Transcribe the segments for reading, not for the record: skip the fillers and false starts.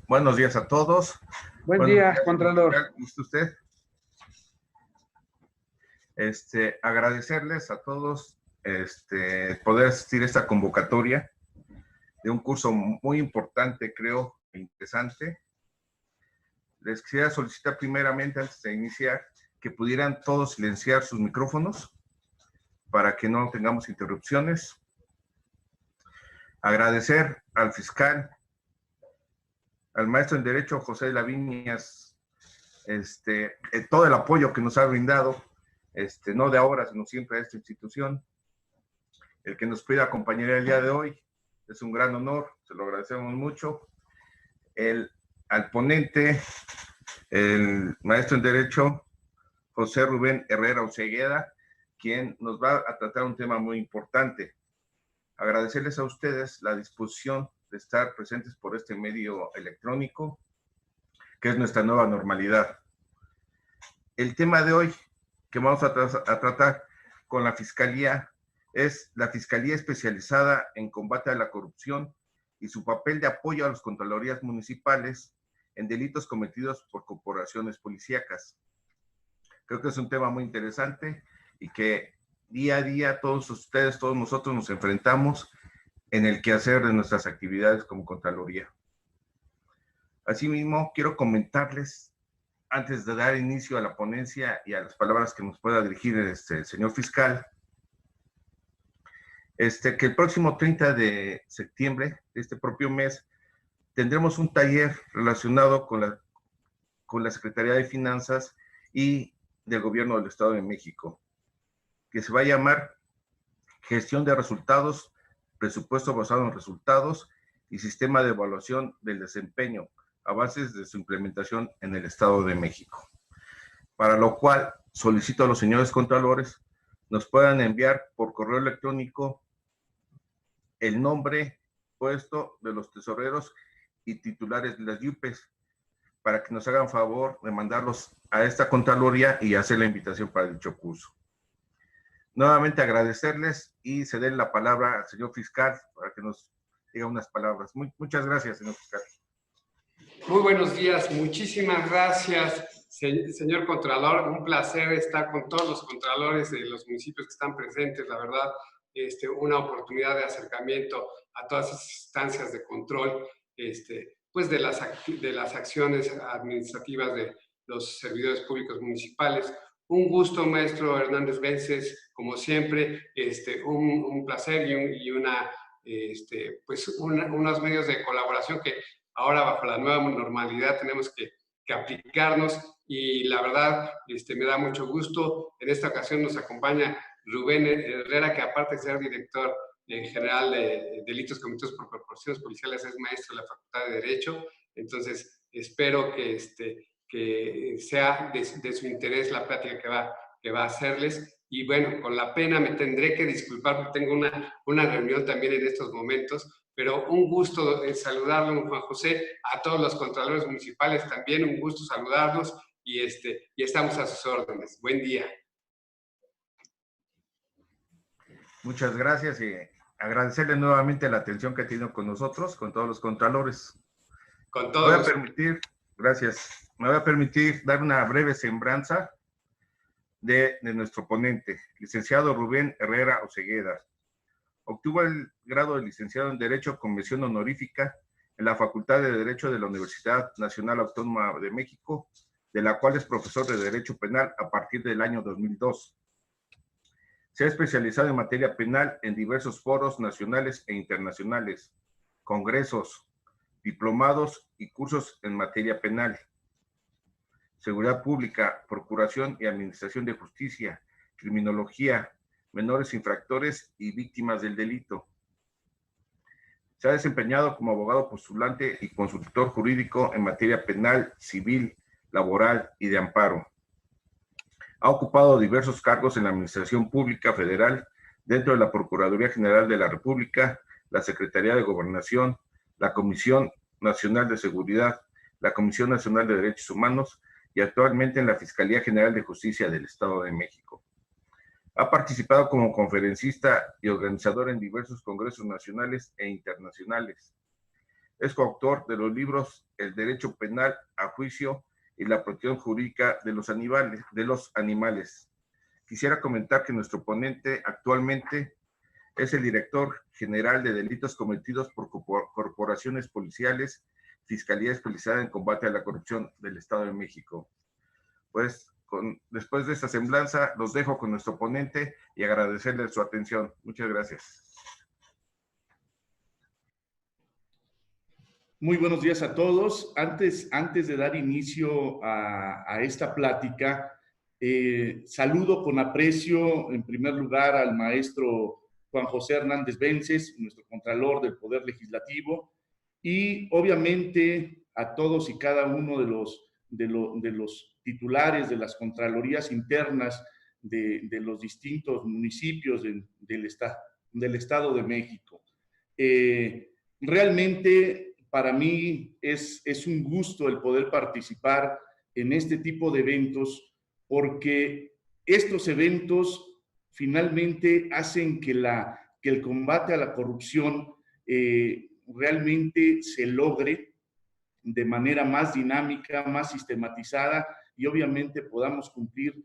Buenos días a todos. Buen día, Contralor. ¿Cómo está usted? Agradecerles a todos poder asistir a esta convocatoria de un curso muy importante, creo, e interesante. Les quisiera solicitar primeramente, antes de iniciar, que pudieran todos silenciar sus micrófonos para que no tengamos interrupciones. Agradecer al fiscal, al maestro en Derecho José de la Viñas, todo el apoyo que nos ha brindado, no de ahora, sino siempre a esta institución. El que nos pueda acompañar el día de hoy es un gran honor, se lo agradecemos mucho. Al ponente, el maestro en Derecho José Rubén Herrera Ocegueda, quien nos va a tratar un tema muy importante. Agradecerles a ustedes la disposición de estar presentes por este medio electrónico, que es nuestra nueva normalidad. El tema de hoy que vamos a tratar con la Fiscalía es la Fiscalía Especializada en Combate a la Corrupción y su papel de apoyo a las Contralorías Municipales en delitos cometidos por corporaciones policíacas. Creo que es un tema muy interesante y que día a día todos ustedes, todos nosotros nos enfrentamos en el quehacer de nuestras actividades como Contraloría. Asimismo, quiero comentarles, antes de dar inicio a la ponencia y a las palabras que nos pueda dirigir el señor fiscal, que el próximo 30 de septiembre de este propio mes tendremos un taller relacionado con la Secretaría de Finanzas y del Gobierno del Estado de México, que se va a llamar Gestión de Resultados, Presupuesto basado en resultados y Sistema de Evaluación del Desempeño, avances de su implementación en el Estado de México. Para lo cual solicito a los señores contralores nos puedan enviar por correo electrónico el nombre, puesto de los tesoreros y titulares de las IUPES, para que nos hagan favor de mandarlos a esta Contraloría y hacer la invitación para dicho curso. Nuevamente agradecerles y ceder la palabra al señor fiscal para que nos diga unas palabras. Muchas gracias, señor fiscal. Muy buenos días, muchísimas gracias, señor Contralor. Un placer estar con todos los contralores de los municipios que están presentes. La verdad, una oportunidad de acercamiento a todas esas instancias de control, pues de las acciones administrativas de los servidores públicos municipales. Un gusto, maestro Hernández Vences, como siempre, un placer y unos medios de colaboración que ahora bajo la nueva normalidad tenemos que aplicarnos, y la verdad me da mucho gusto. En esta ocasión nos acompaña Rubén Herrera, que aparte de ser director general de delitos cometidos por corporaciones policiales, es maestro de la Facultad de Derecho. Entonces espero que sea de su interés la plática que va a hacerles. Y bueno, con la pena me tendré que disculpar porque tengo una reunión también en estos momentos, pero un gusto saludarlo, Juan José, a todos los contralores municipales también, un gusto saludarlos, y estamos a sus órdenes. Buen día. Muchas gracias y agradecerle nuevamente la atención que ha tenido con nosotros, con todos los contralores. Con todos. Gracias. Me voy a permitir dar una breve semblanza de nuestro ponente, licenciado Rubén Herrera Ocegueda. Obtuvo el grado de licenciado en Derecho con mención honorífica en la Facultad de Derecho de la Universidad Nacional Autónoma de México, de la cual es profesor de Derecho Penal a partir del año 2002. Se ha especializado en materia penal en diversos foros nacionales e internacionales, congresos, diplomados y cursos en materia penal, seguridad pública, procuración y administración de justicia, criminología, menores infractores y víctimas del delito. Se ha desempeñado como abogado postulante y consultor jurídico en materia penal, civil, laboral y de amparo. Ha ocupado diversos cargos en la Administración Pública Federal, dentro de la Procuraduría General de la República, la Secretaría de Gobernación, la Comisión Nacional de Seguridad, la Comisión Nacional de Derechos Humanos y actualmente en la Fiscalía General de Justicia del Estado de México. Ha participado como conferencista y organizador en diversos congresos nacionales e internacionales. Es coautor de los libros El derecho penal a juicio y la protección jurídica de los animales. Quisiera comentar que nuestro ponente actualmente es el director general de delitos cometidos por corporaciones policiales, Fiscalía Especializada en Combate a la Corrupción del Estado de México. Pues después de esta semblanza, los dejo con nuestro ponente y agradecerle su atención. Muchas gracias. Muy buenos días a todos. Antes de dar inicio a esta plática, saludo con aprecio, en primer lugar, al maestro Juan José Hernández Vences, nuestro Contralor del Poder Legislativo, y obviamente a todos y cada uno de los titulares de las Contralorías internas de los distintos municipios del Estado de México. Realmente para mí es un gusto el poder participar en este tipo de eventos, porque estos eventos finalmente hacen que el combate a la corrupción realmente se logre de manera más dinámica, más sistematizada, y obviamente podamos cumplir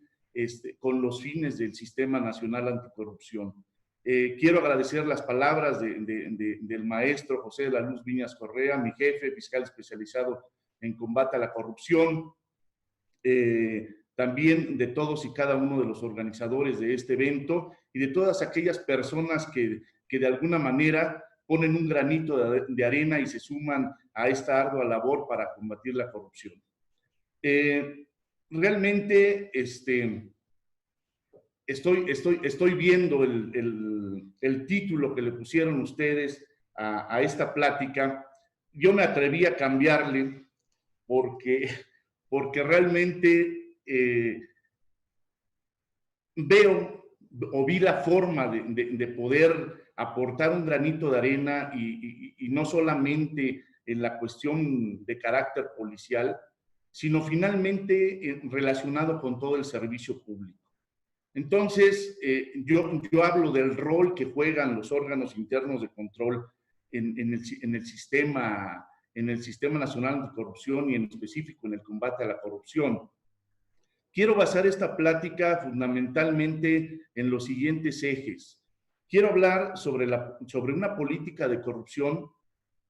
con los fines del Sistema Nacional Anticorrupción. Quiero agradecer las palabras del maestro José de la Luz Viñas Correa, mi jefe, fiscal especializado en combate a la corrupción, también de todos y cada uno de los organizadores de este evento y de todas aquellas personas que de alguna manera ponen un granito de arena y se suman a esta ardua labor para combatir la corrupción. Realmente estoy viendo el título que le pusieron ustedes a esta plática. Yo me atreví a cambiarle porque realmente vi la forma de poder aportar un granito de arena y no solamente en la cuestión de carácter policial, sino finalmente relacionado con todo el servicio público. Entonces, yo hablo del rol que juegan los órganos internos de control en el Sistema Nacional Anticorrupción y en específico en el combate a la corrupción. Quiero basar esta plática fundamentalmente en los siguientes ejes. Quiero hablar sobre una política de corrupción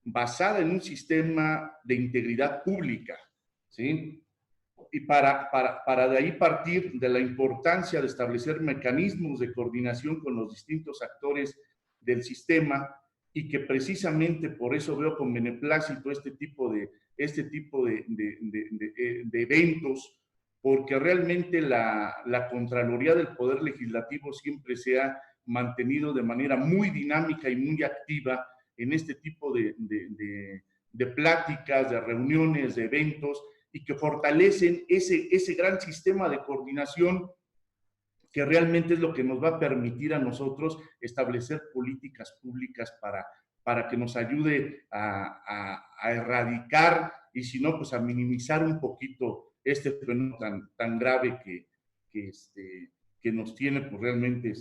basada en un sistema de integridad pública, ¿sí? Y para de ahí partir de la importancia de establecer mecanismos de coordinación con los distintos actores del sistema, y que precisamente por eso veo con beneplácito este tipo de eventos, porque realmente la Contraloría del Poder Legislativo siempre se ha mantenido de manera muy dinámica y muy activa en este tipo de pláticas, de reuniones, de eventos, y que fortalecen ese gran sistema de coordinación que realmente es lo que nos va a permitir a nosotros establecer políticas públicas para que nos ayude a erradicar, y si no, pues a minimizar un poquito este fenómeno tan grave que nos tiene pues realmente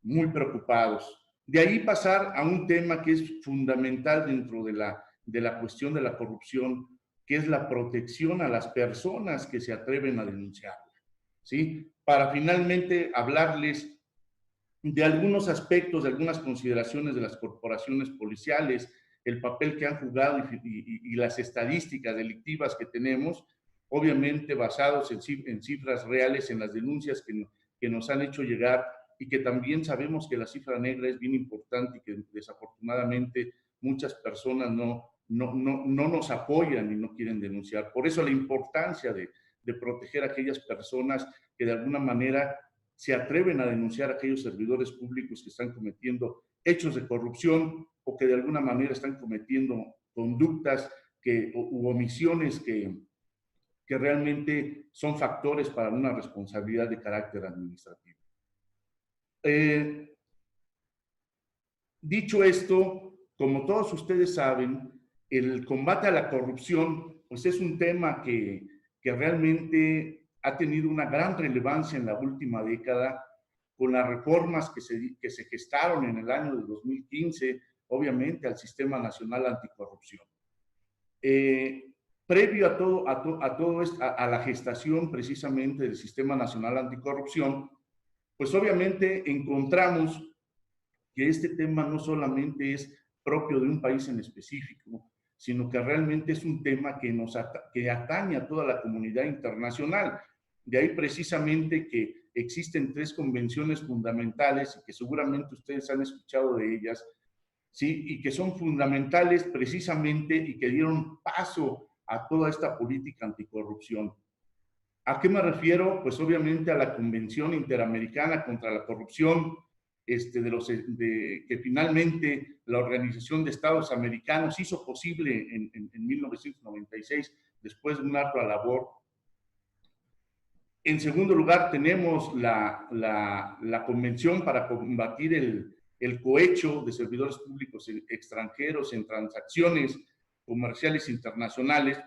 muy preocupados. De ahí pasar a un tema que es fundamental dentro de la cuestión de la corrupción, que es la protección a las personas que se atreven a denunciarla, ¿sí? Para finalmente hablarles de algunos aspectos, de algunas consideraciones de las corporaciones policiales, el papel que han jugado y las estadísticas delictivas que tenemos, obviamente basados en cifras reales, en las denuncias que nos han hecho llegar, y que también sabemos que la cifra negra es bien importante y que desafortunadamente muchas personas no nos apoyan y no quieren denunciar. Por eso la importancia de proteger a aquellas personas que de alguna manera se atreven a denunciar a aquellos servidores públicos que están cometiendo hechos de corrupción o que de alguna manera están cometiendo conductas u omisiones que realmente son factores para una responsabilidad de carácter administrativo. Dicho esto, como todos ustedes saben, el combate a la corrupción pues es un tema que realmente ha tenido una gran relevancia en la última década, con las reformas que se gestaron en el año de 2015, obviamente, al Sistema Nacional Anticorrupción. Previo a la gestación precisamente del Sistema Nacional Anticorrupción, pues obviamente encontramos que este tema no solamente es propio de un país en específico, sino que realmente es un tema que atañe a toda la comunidad internacional. De ahí precisamente que existen 3 convenciones fundamentales y que seguramente ustedes han escuchado de ellas, ¿sí? Y que son fundamentales precisamente y que dieron paso a toda esta política anticorrupción. ¿A qué me refiero? Pues obviamente a la Convención Interamericana contra la Corrupción, que finalmente la Organización de Estados Americanos hizo posible en 1996, después de una ardua labor. En segundo lugar, tenemos la Convención para combatir el cohecho de servidores públicos extranjeros en transacciones comerciales internacionales,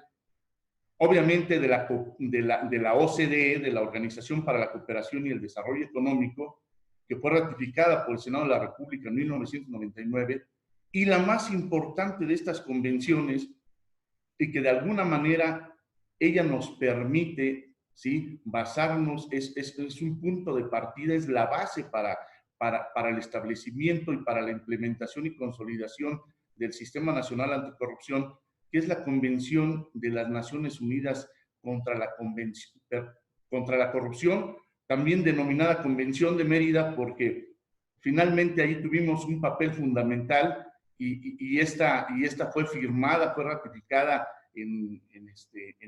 obviamente de la OCDE, de la Organización para la Cooperación y el Desarrollo Económico, que fue ratificada por el Senado de la República en 1999, y la más importante de estas convenciones, y que de alguna manera ella nos permite, ¿sí?, basarnos, es un punto de partida, es la base para el establecimiento y para la implementación y consolidación del Sistema Nacional Anticorrupción, que es la Convención de las Naciones Unidas contra la Corrupción, también denominada Convención de Mérida, porque finalmente ahí tuvimos un papel fundamental y esta fue firmada, fue ratificada en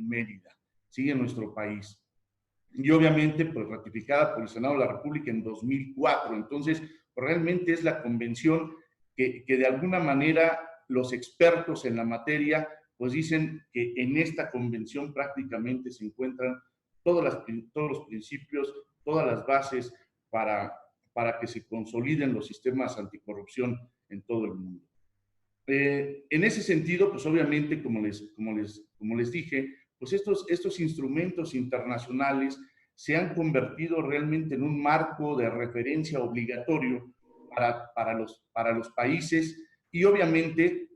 Mérida, ¿sí?, en nuestro país. Y obviamente, pues ratificada por el Senado de la República en 2004. Entonces, realmente es la convención que de alguna manera los expertos en la materia pues dicen que en esta convención prácticamente se encuentran todos los principios, todas las bases para que se consoliden los sistemas anticorrupción en todo el mundo. En ese sentido, pues obviamente, como les dije, pues estos instrumentos internacionales se han convertido realmente en un marco de referencia obligatorio para los países, y obviamente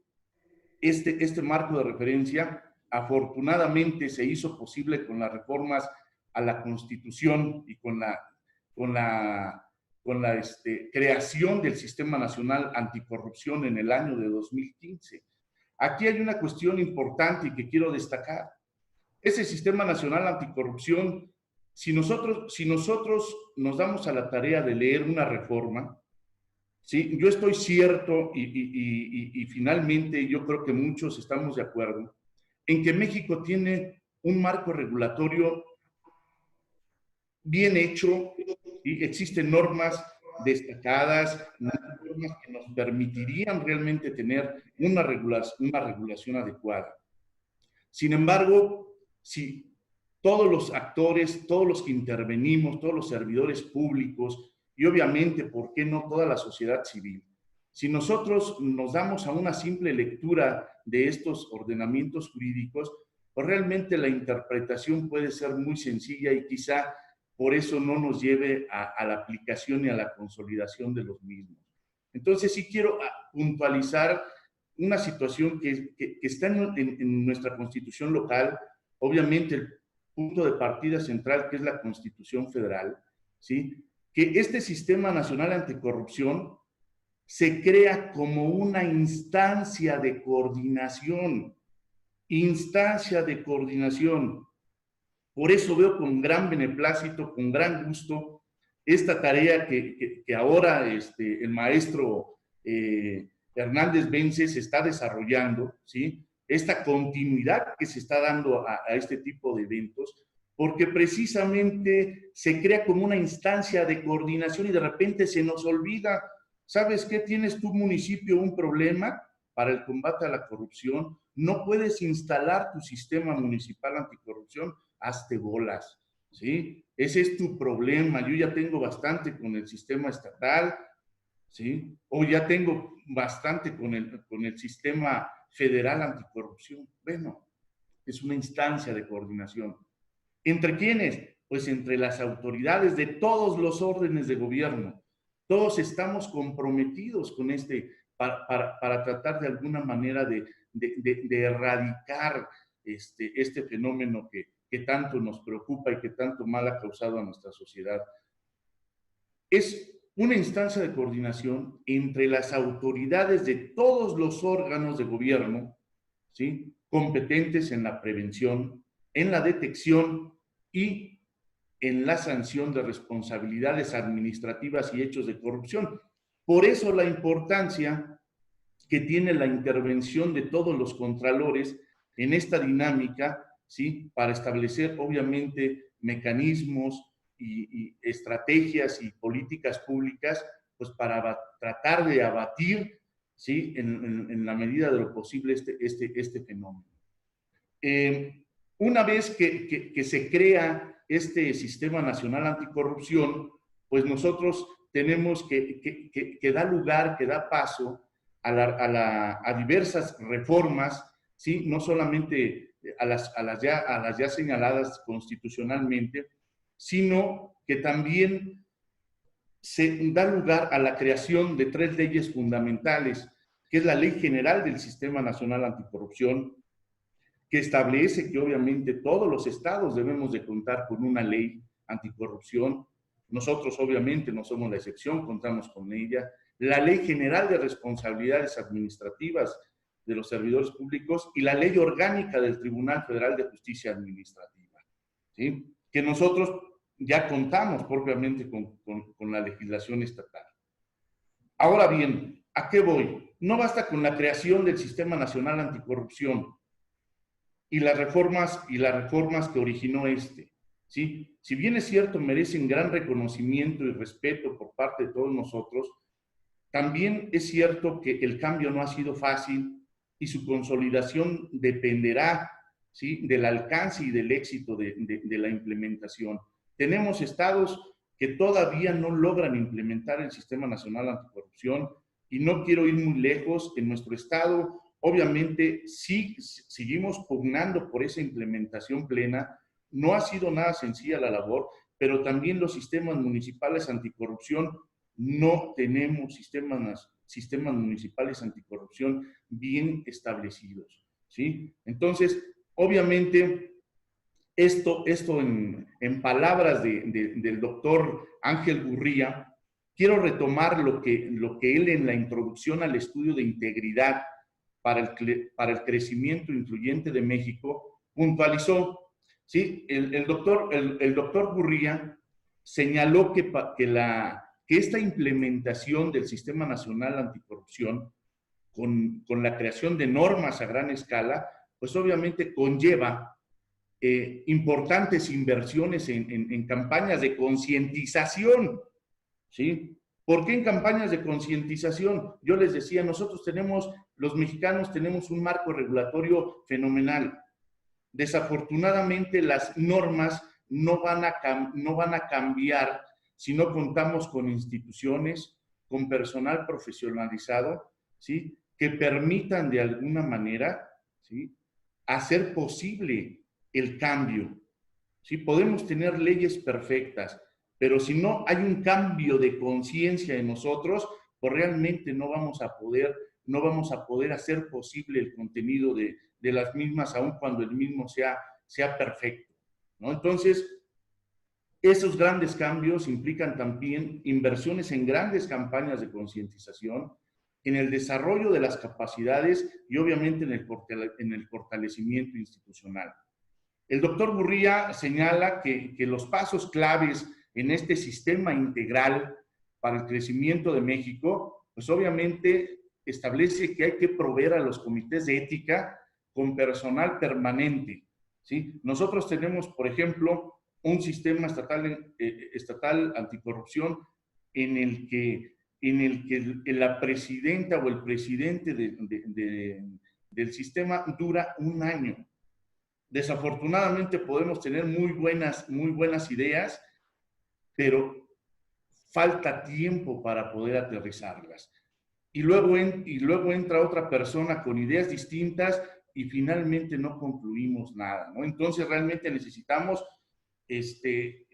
este marco de referencia afortunadamente se hizo posible con las reformas a la Constitución y con la creación del Sistema Nacional Anticorrupción en el año de 2015. Aquí hay una cuestión importante y que quiero destacar. Ese Sistema Nacional Anticorrupción, si nosotros nos damos a la tarea de leer una reforma, ¿sí?, yo estoy cierto y finalmente yo creo que muchos estamos de acuerdo en que México tiene un marco regulatorio bien hecho, y existen normas destacadas, normas que nos permitirían realmente tener una regulación adecuada. Sin embargo, si todos los actores, todos los que intervenimos, todos los servidores públicos y obviamente, ¿por qué no toda la sociedad civil? Si nosotros nos damos a una simple lectura de estos ordenamientos jurídicos, pues realmente la interpretación puede ser muy sencilla y quizá por eso no nos lleve a la aplicación y a la consolidación de los mismos. Entonces sí quiero puntualizar una situación que está en nuestra Constitución local, obviamente el punto de partida central, que es la Constitución Federal, ¿sí?, que este Sistema Nacional Anticorrupción se crea como una instancia de coordinación. Por eso veo con gran beneplácito, con gran gusto, esta tarea que ahora el maestro Hernández Bence se está desarrollando, ¿sí?, esta continuidad que se está dando a este tipo de eventos, porque precisamente se crea como una instancia de coordinación y de repente se nos olvida. ¿Sabes qué? ¿Tienes tu municipio un problema para el combate a la corrupción? No puedes instalar tu sistema municipal anticorrupción, hazte bolas, ¿sí? Ese es tu problema. Yo ya tengo bastante con el sistema estatal, ¿sí? O ya tengo bastante con el sistema federal anticorrupción. Bueno, es una instancia de coordinación. ¿Entre quiénes? Pues entre las autoridades de todos los órdenes de gobierno. Todos estamos comprometidos con este para tratar de alguna manera de erradicar este fenómeno que tanto nos preocupa y que tanto mal ha causado a nuestra sociedad. Es una instancia de coordinación entre las autoridades de todos los órganos de gobierno, ¿sí?, competentes en la prevención, en la detección y en la sanción de responsabilidades administrativas y hechos de corrupción. Por eso la importancia que tiene la intervención de todos los contralores en esta dinámica, ¿sí?, para establecer obviamente mecanismos y estrategias y políticas públicas, pues para tratar de abatir, ¿sí?, en la medida de lo posible este fenómeno. Una vez que se crea este Sistema Nacional Anticorrupción, pues nosotros tenemos que dar lugar, que da paso a diversas reformas, ¿sí?, no solamente a las ya señaladas constitucionalmente, sino que también se da lugar a la creación de 3 leyes fundamentales, que es la Ley General del Sistema Nacional Anticorrupción, que establece que obviamente todos los estados debemos de contar con una ley anticorrupción. Nosotros obviamente no somos la excepción, contamos con ella. La Ley General de Responsabilidades Administrativas de los Servidores Públicos y la Ley Orgánica del Tribunal Federal de Justicia Administrativa, ¿sí?, que nosotros ya contamos propiamente con la legislación estatal. Ahora bien, ¿a qué voy? No basta con la creación del Sistema Nacional Anticorrupción y las reformas que originó ¿sí? Si bien es cierto, merecen gran reconocimiento y respeto por parte de todos nosotros, también es cierto que el cambio no ha sido fácil y su consolidación dependerá, ¿sí?, del alcance y del éxito de la implementación. Tenemos estados que todavía no logran implementar el Sistema Nacional Anticorrupción y no quiero ir muy lejos. En nuestro estado, obviamente, sí seguimos pugnando por esa implementación plena. No ha sido nada sencilla la labor, pero también los sistemas municipales anticorrupción, no tenemos sistemas municipales anticorrupción bien establecidos, ¿sí? Entonces, obviamente, esto en palabras del doctor Ángel Gurría, quiero retomar lo que él en la introducción al estudio de integridad para el crecimiento incluyente de México puntualizó, ¿sí? El doctor Gurría señaló que esta implementación del Sistema Nacional Anticorrupción con la creación de normas a gran escala, pues obviamente conlleva importantes inversiones en campañas de concientización, ¿sí? ¿Por qué en campañas de concientización? Yo les decía, los mexicanos tenemos un marco regulatorio fenomenal. Desafortunadamente, las normas no van a cambiar si no contamos con instituciones, con personal profesionalizado, ¿sí?, que permitan de alguna manera, ¿sí?, hacer posible el cambio. ¿Sí? Podemos tener leyes perfectas, pero si no hay un cambio de conciencia en nosotros, pues realmente no vamos a poder hacer posible el contenido de las mismas, aun cuando el mismo sea perfecto, ¿no? Entonces, esos grandes cambios implican también inversiones en grandes campañas de concientización, en el desarrollo de las capacidades y obviamente en el fortalecimiento institucional. El doctor Gurría señala que los pasos claves en este sistema integral para el crecimiento de México, pues obviamente establece que hay que proveer a los comités de ética con personal permanente, ¿sí? Nosotros tenemos, por ejemplo, un sistema estatal anticorrupción en el que la presidenta o el presidente del sistema dura un año. Desafortunadamente podemos tener muy buenas ideas, pero falta tiempo para poder aterrizarlas. Y luego entra otra persona con ideas distintas y finalmente no concluimos nada, ¿no? Entonces realmente necesitamos que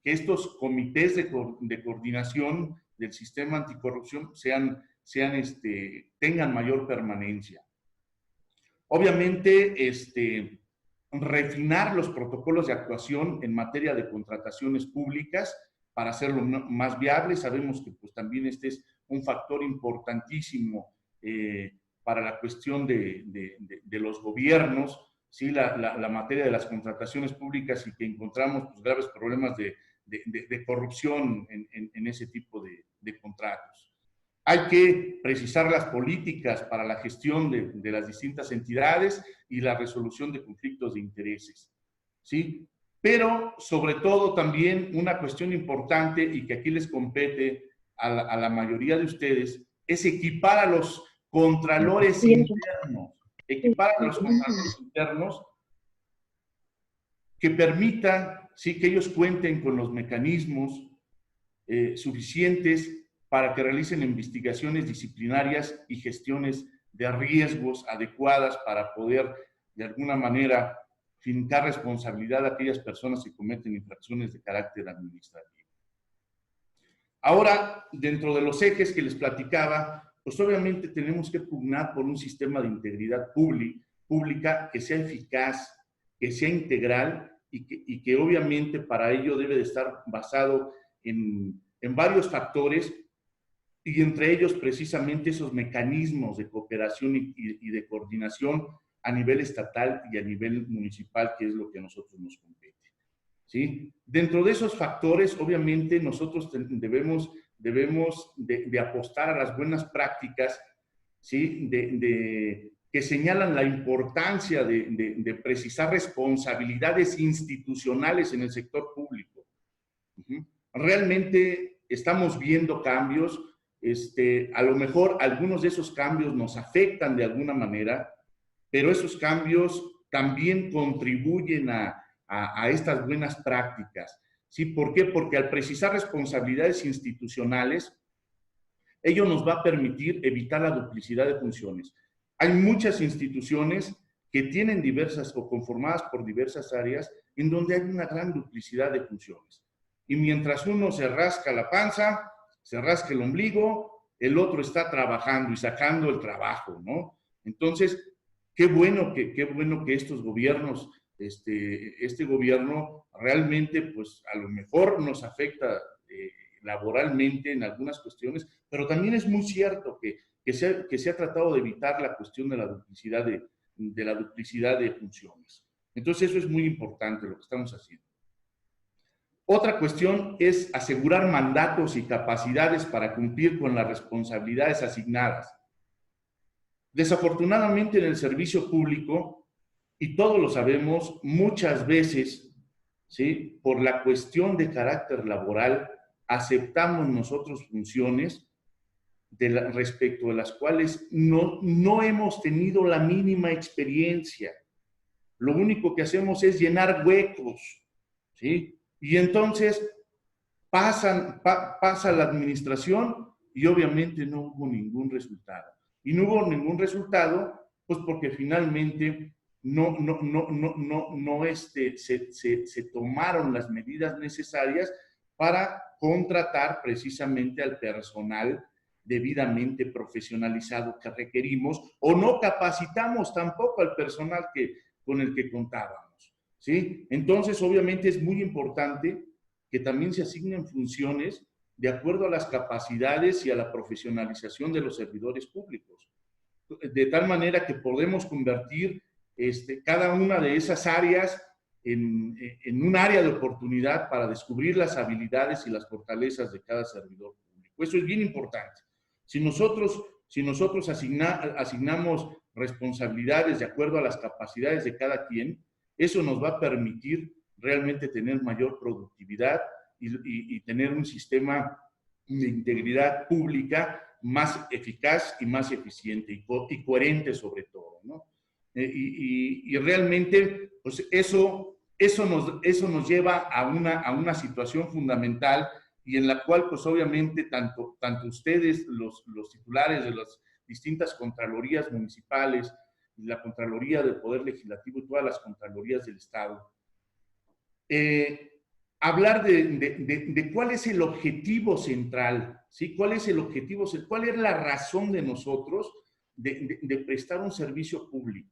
estos comités de coordinación del sistema anticorrupción sean tengan mayor permanencia. Obviamente, refinar los protocolos de actuación en materia de contrataciones públicas para hacerlo más viable. Sabemos que pues, también este es un factor importantísimo para la cuestión de los gobiernos, ¿sí? La materia de las contrataciones públicas, y que encontramos pues, graves problemas de corrupción en ese tipo de contratos. Hay que precisar las políticas para la gestión de las distintas entidades y la resolución de conflictos de intereses, ¿sí? Pero, sobre todo, también una cuestión importante y que aquí les compete a la mayoría de ustedes es equipar a los contralores internos, que permitan, ¿sí?, que ellos cuenten con los mecanismos suficientes para que realicen investigaciones disciplinarias y gestiones de riesgos adecuadas para poder, de alguna manera, fincar responsabilidad a aquellas personas que cometen infracciones de carácter administrativo. Ahora, dentro de los ejes que les platicaba, pues obviamente tenemos que pugnar por un sistema de integridad pública que sea eficaz, que sea integral y que obviamente para ello debe de estar basado en varios factores, y entre ellos precisamente esos mecanismos de cooperación y de coordinación a nivel estatal y a nivel municipal, que es lo que a nosotros nos compete, ¿sí? Dentro de esos factores, obviamente, nosotros debemos de apostar a las buenas prácticas, ¿sí? Que señalan la importancia de precisar responsabilidades institucionales en el sector público. Realmente estamos viendo cambios. A lo mejor algunos de esos cambios nos afectan de alguna manera, pero esos cambios también contribuyen a estas buenas prácticas, ¿sí? ¿Por qué? Porque al precisar responsabilidades institucionales, ello nos va a permitir evitar la duplicidad de funciones. Hay muchas instituciones que tienen diversas o conformadas por diversas áreas en donde hay una gran duplicidad de funciones. Y mientras uno se rasca la panza, se rasca el ombligo, el otro está trabajando y sacando el trabajo, ¿no? Entonces, qué bueno que estos gobiernos, este gobierno realmente, pues a lo mejor nos afecta laboralmente en algunas cuestiones, pero también es muy cierto que se ha tratado de evitar la cuestión de la duplicidad de funciones. Entonces, eso es muy importante lo que estamos haciendo. Otra cuestión es asegurar mandatos y capacidades para cumplir con las responsabilidades asignadas. Desafortunadamente en el servicio público, y todos lo sabemos, muchas veces, ¿sí?, por la cuestión de carácter laboral, aceptamos nosotros funciones respecto de las cuales no hemos tenido la mínima experiencia. Lo único que hacemos es llenar huecos, ¿sí? Y entonces pasa la administración y obviamente no hubo ningún resultado. Y no hubo ningún resultado, pues porque finalmente se tomaron las medidas necesarias para contratar precisamente al personal debidamente profesionalizado que requerimos, o no capacitamos tampoco al personal con el que contábamos, ¿sí? Entonces, obviamente es muy importante que también se asignen funciones de acuerdo a las capacidades y a la profesionalización de los servidores públicos, de tal manera que podemos convertir cada una de esas áreas en un área de oportunidad para descubrir las habilidades y las fortalezas de cada servidor público. Eso es bien importante. Si nosotros asignamos responsabilidades de acuerdo a las capacidades de cada quien, eso nos va a permitir realmente tener mayor productividad y tener un sistema de integridad pública más eficaz y más eficiente y coherente sobre todo, ¿no? Y realmente, pues eso nos lleva a una situación fundamental y en la cual, pues obviamente, tanto ustedes, los titulares de las distintas contralorías municipales, la Contraloría del Poder Legislativo y todas las contralorías del Estado, hablar de cuál es el objetivo central, ¿sí? ¿Cuál es el objetivo, cuál es la razón de nosotros de prestar un servicio público?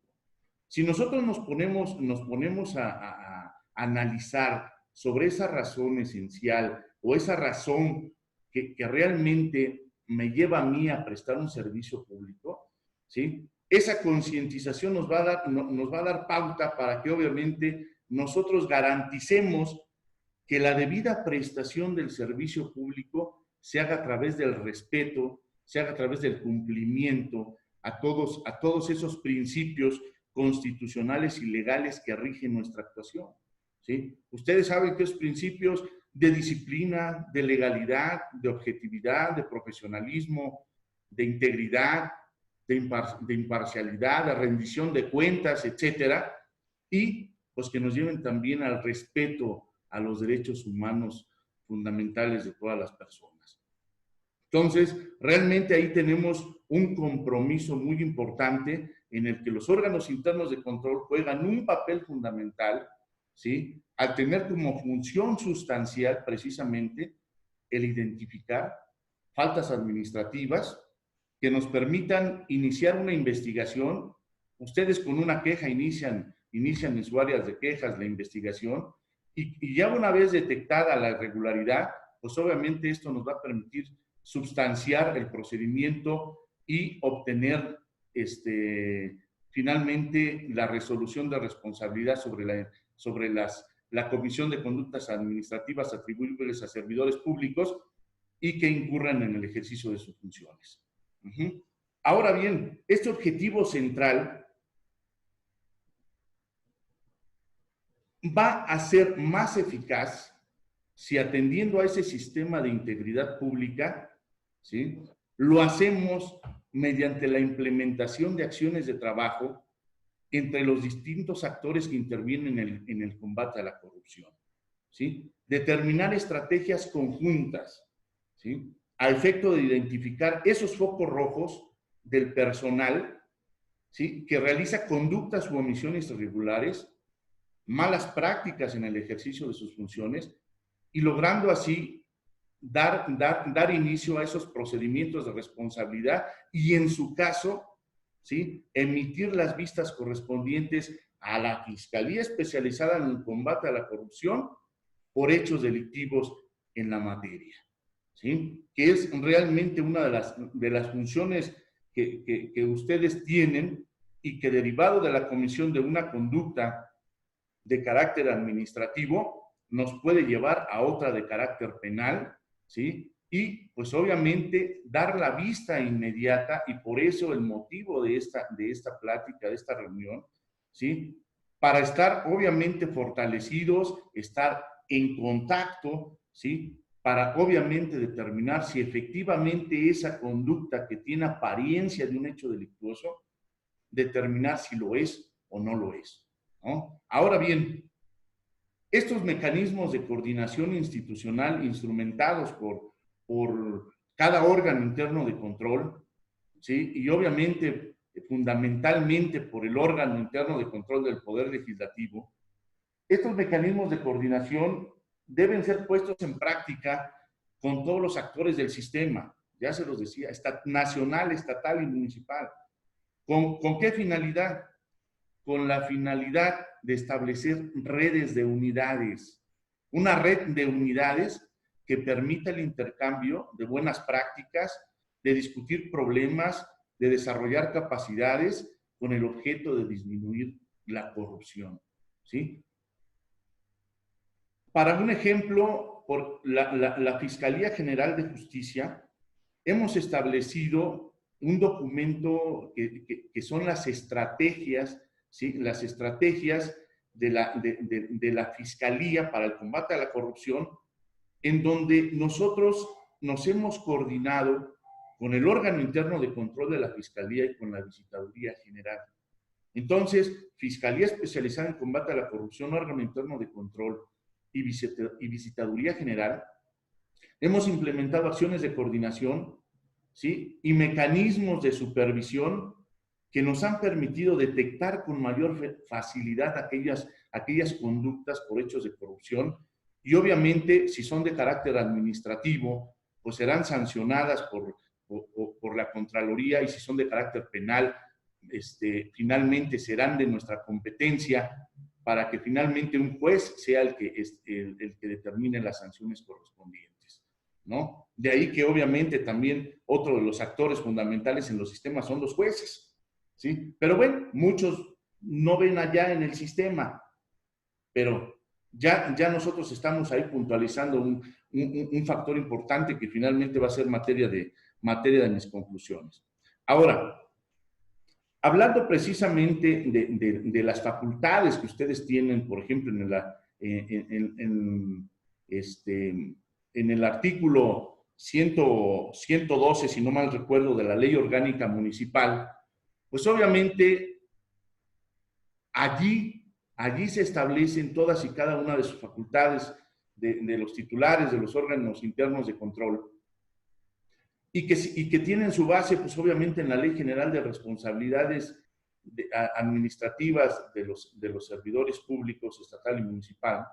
Si nosotros nos ponemos a analizar sobre esa razón esencial o esa razón que realmente me lleva a mí a prestar un servicio público, ¿sí? Esa concientización nos va a dar pauta para que obviamente nosotros garanticemos que la debida prestación del servicio público se haga a través del respeto, se haga a través del cumplimiento a todos esos principios constitucionales y legales que rigen nuestra actuación, ¿sí? Ustedes saben que esos principios de disciplina, de legalidad, de objetividad, de profesionalismo, de integridad, de imparcialidad, de rendición de cuentas, etcétera, y pues que nos lleven también al respeto a los derechos humanos fundamentales de todas las personas. Entonces, realmente ahí tenemos un compromiso muy importante en el que los órganos internos de control juegan un papel fundamental, ¿sí? Al tener como función sustancial precisamente el identificar faltas administrativas que nos permitan iniciar una investigación. Ustedes con una queja inician en su área de quejas la investigación y ya una vez detectada la irregularidad, pues obviamente esto nos va a permitir substanciar el procedimiento y obtener finalmente la resolución de responsabilidad sobre la comisión de conductas administrativas atribuibles a servidores públicos y que incurran en el ejercicio de sus funciones. Ahora bien, este objetivo central va a ser más eficaz si atendiendo a ese sistema de integridad pública, ¿sí?, lo hacemos mediante la implementación de acciones de trabajo entre los distintos actores que intervienen en el combate a la corrupción, ¿sí? Determinar estrategias conjuntas, ¿sí?, a efecto de identificar esos focos rojos del personal, ¿sí?, que realiza conductas u omisiones irregulares, malas prácticas en el ejercicio de sus funciones, y logrando así dar inicio a esos procedimientos de responsabilidad y, en su caso, ¿sí?, emitir las vistas correspondientes a la Fiscalía Especializada en el Combate a la Corrupción por hechos delictivos en la materia, ¿sí?, que es realmente una de las funciones que ustedes tienen y que, derivado de la comisión de una conducta de carácter administrativo, nos puede llevar a otra de carácter penal, ¿sí? Y pues obviamente dar la vista inmediata, y por eso el motivo de esta plática, de esta reunión, ¿sí?, para estar obviamente fortalecidos, estar en contacto, ¿sí?, para obviamente determinar si efectivamente esa conducta que tiene apariencia de un hecho delictuoso, determinar si lo es o no lo es, ¿no? Ahora bien, estos mecanismos de coordinación institucional instrumentados por cada órgano interno de control, ¿sí?, y obviamente fundamentalmente por el órgano interno de control del Poder Legislativo, estos mecanismos de coordinación deben ser puestos en práctica con todos los actores del sistema, ya se los decía, nacional, estatal y municipal. ¿Con qué finalidad? Con la finalidad de establecer redes de unidades, una red de unidades que permita el intercambio de buenas prácticas, de discutir problemas, de desarrollar capacidades con el objeto de disminuir la corrupción, ¿sí? Para un ejemplo, por la Fiscalía General de Justicia, hemos establecido un documento que son las estrategias, ¿sí?, las estrategias de la Fiscalía para el combate a la corrupción, en donde nosotros nos hemos coordinado con el órgano interno de control de la Fiscalía y con la Visitaduría General. Entonces, Fiscalía Especializada en Combate a la Corrupción, órgano interno de control y Visitaduría General, hemos implementado acciones de coordinación, ¿sí?, y mecanismos de supervisión que nos han permitido detectar con mayor facilidad aquellas conductas por hechos de corrupción Y obviamente, si son de carácter administrativo, pues serán sancionadas por la Contraloría, y si son de carácter penal, finalmente serán de nuestra competencia para que finalmente un juez sea el que determine las sanciones correspondientes, ¿no? De ahí que obviamente también otro de los actores fundamentales en los sistemas son los jueces, ¿sí? Pero bueno, muchos no ven allá en el sistema, pero ya nosotros estamos ahí puntualizando un factor importante que finalmente va a ser materia de mis conclusiones. Ahora, hablando precisamente de las facultades que ustedes tienen, por ejemplo, en el artículo 112, si no mal recuerdo, de la Ley Orgánica Municipal, pues obviamente allí se establecen todas y cada una de sus facultades de los titulares de los órganos internos de control, y que tienen su base, pues obviamente, en la Ley General de Responsabilidades Administrativas de los servidores públicos estatal y municipal,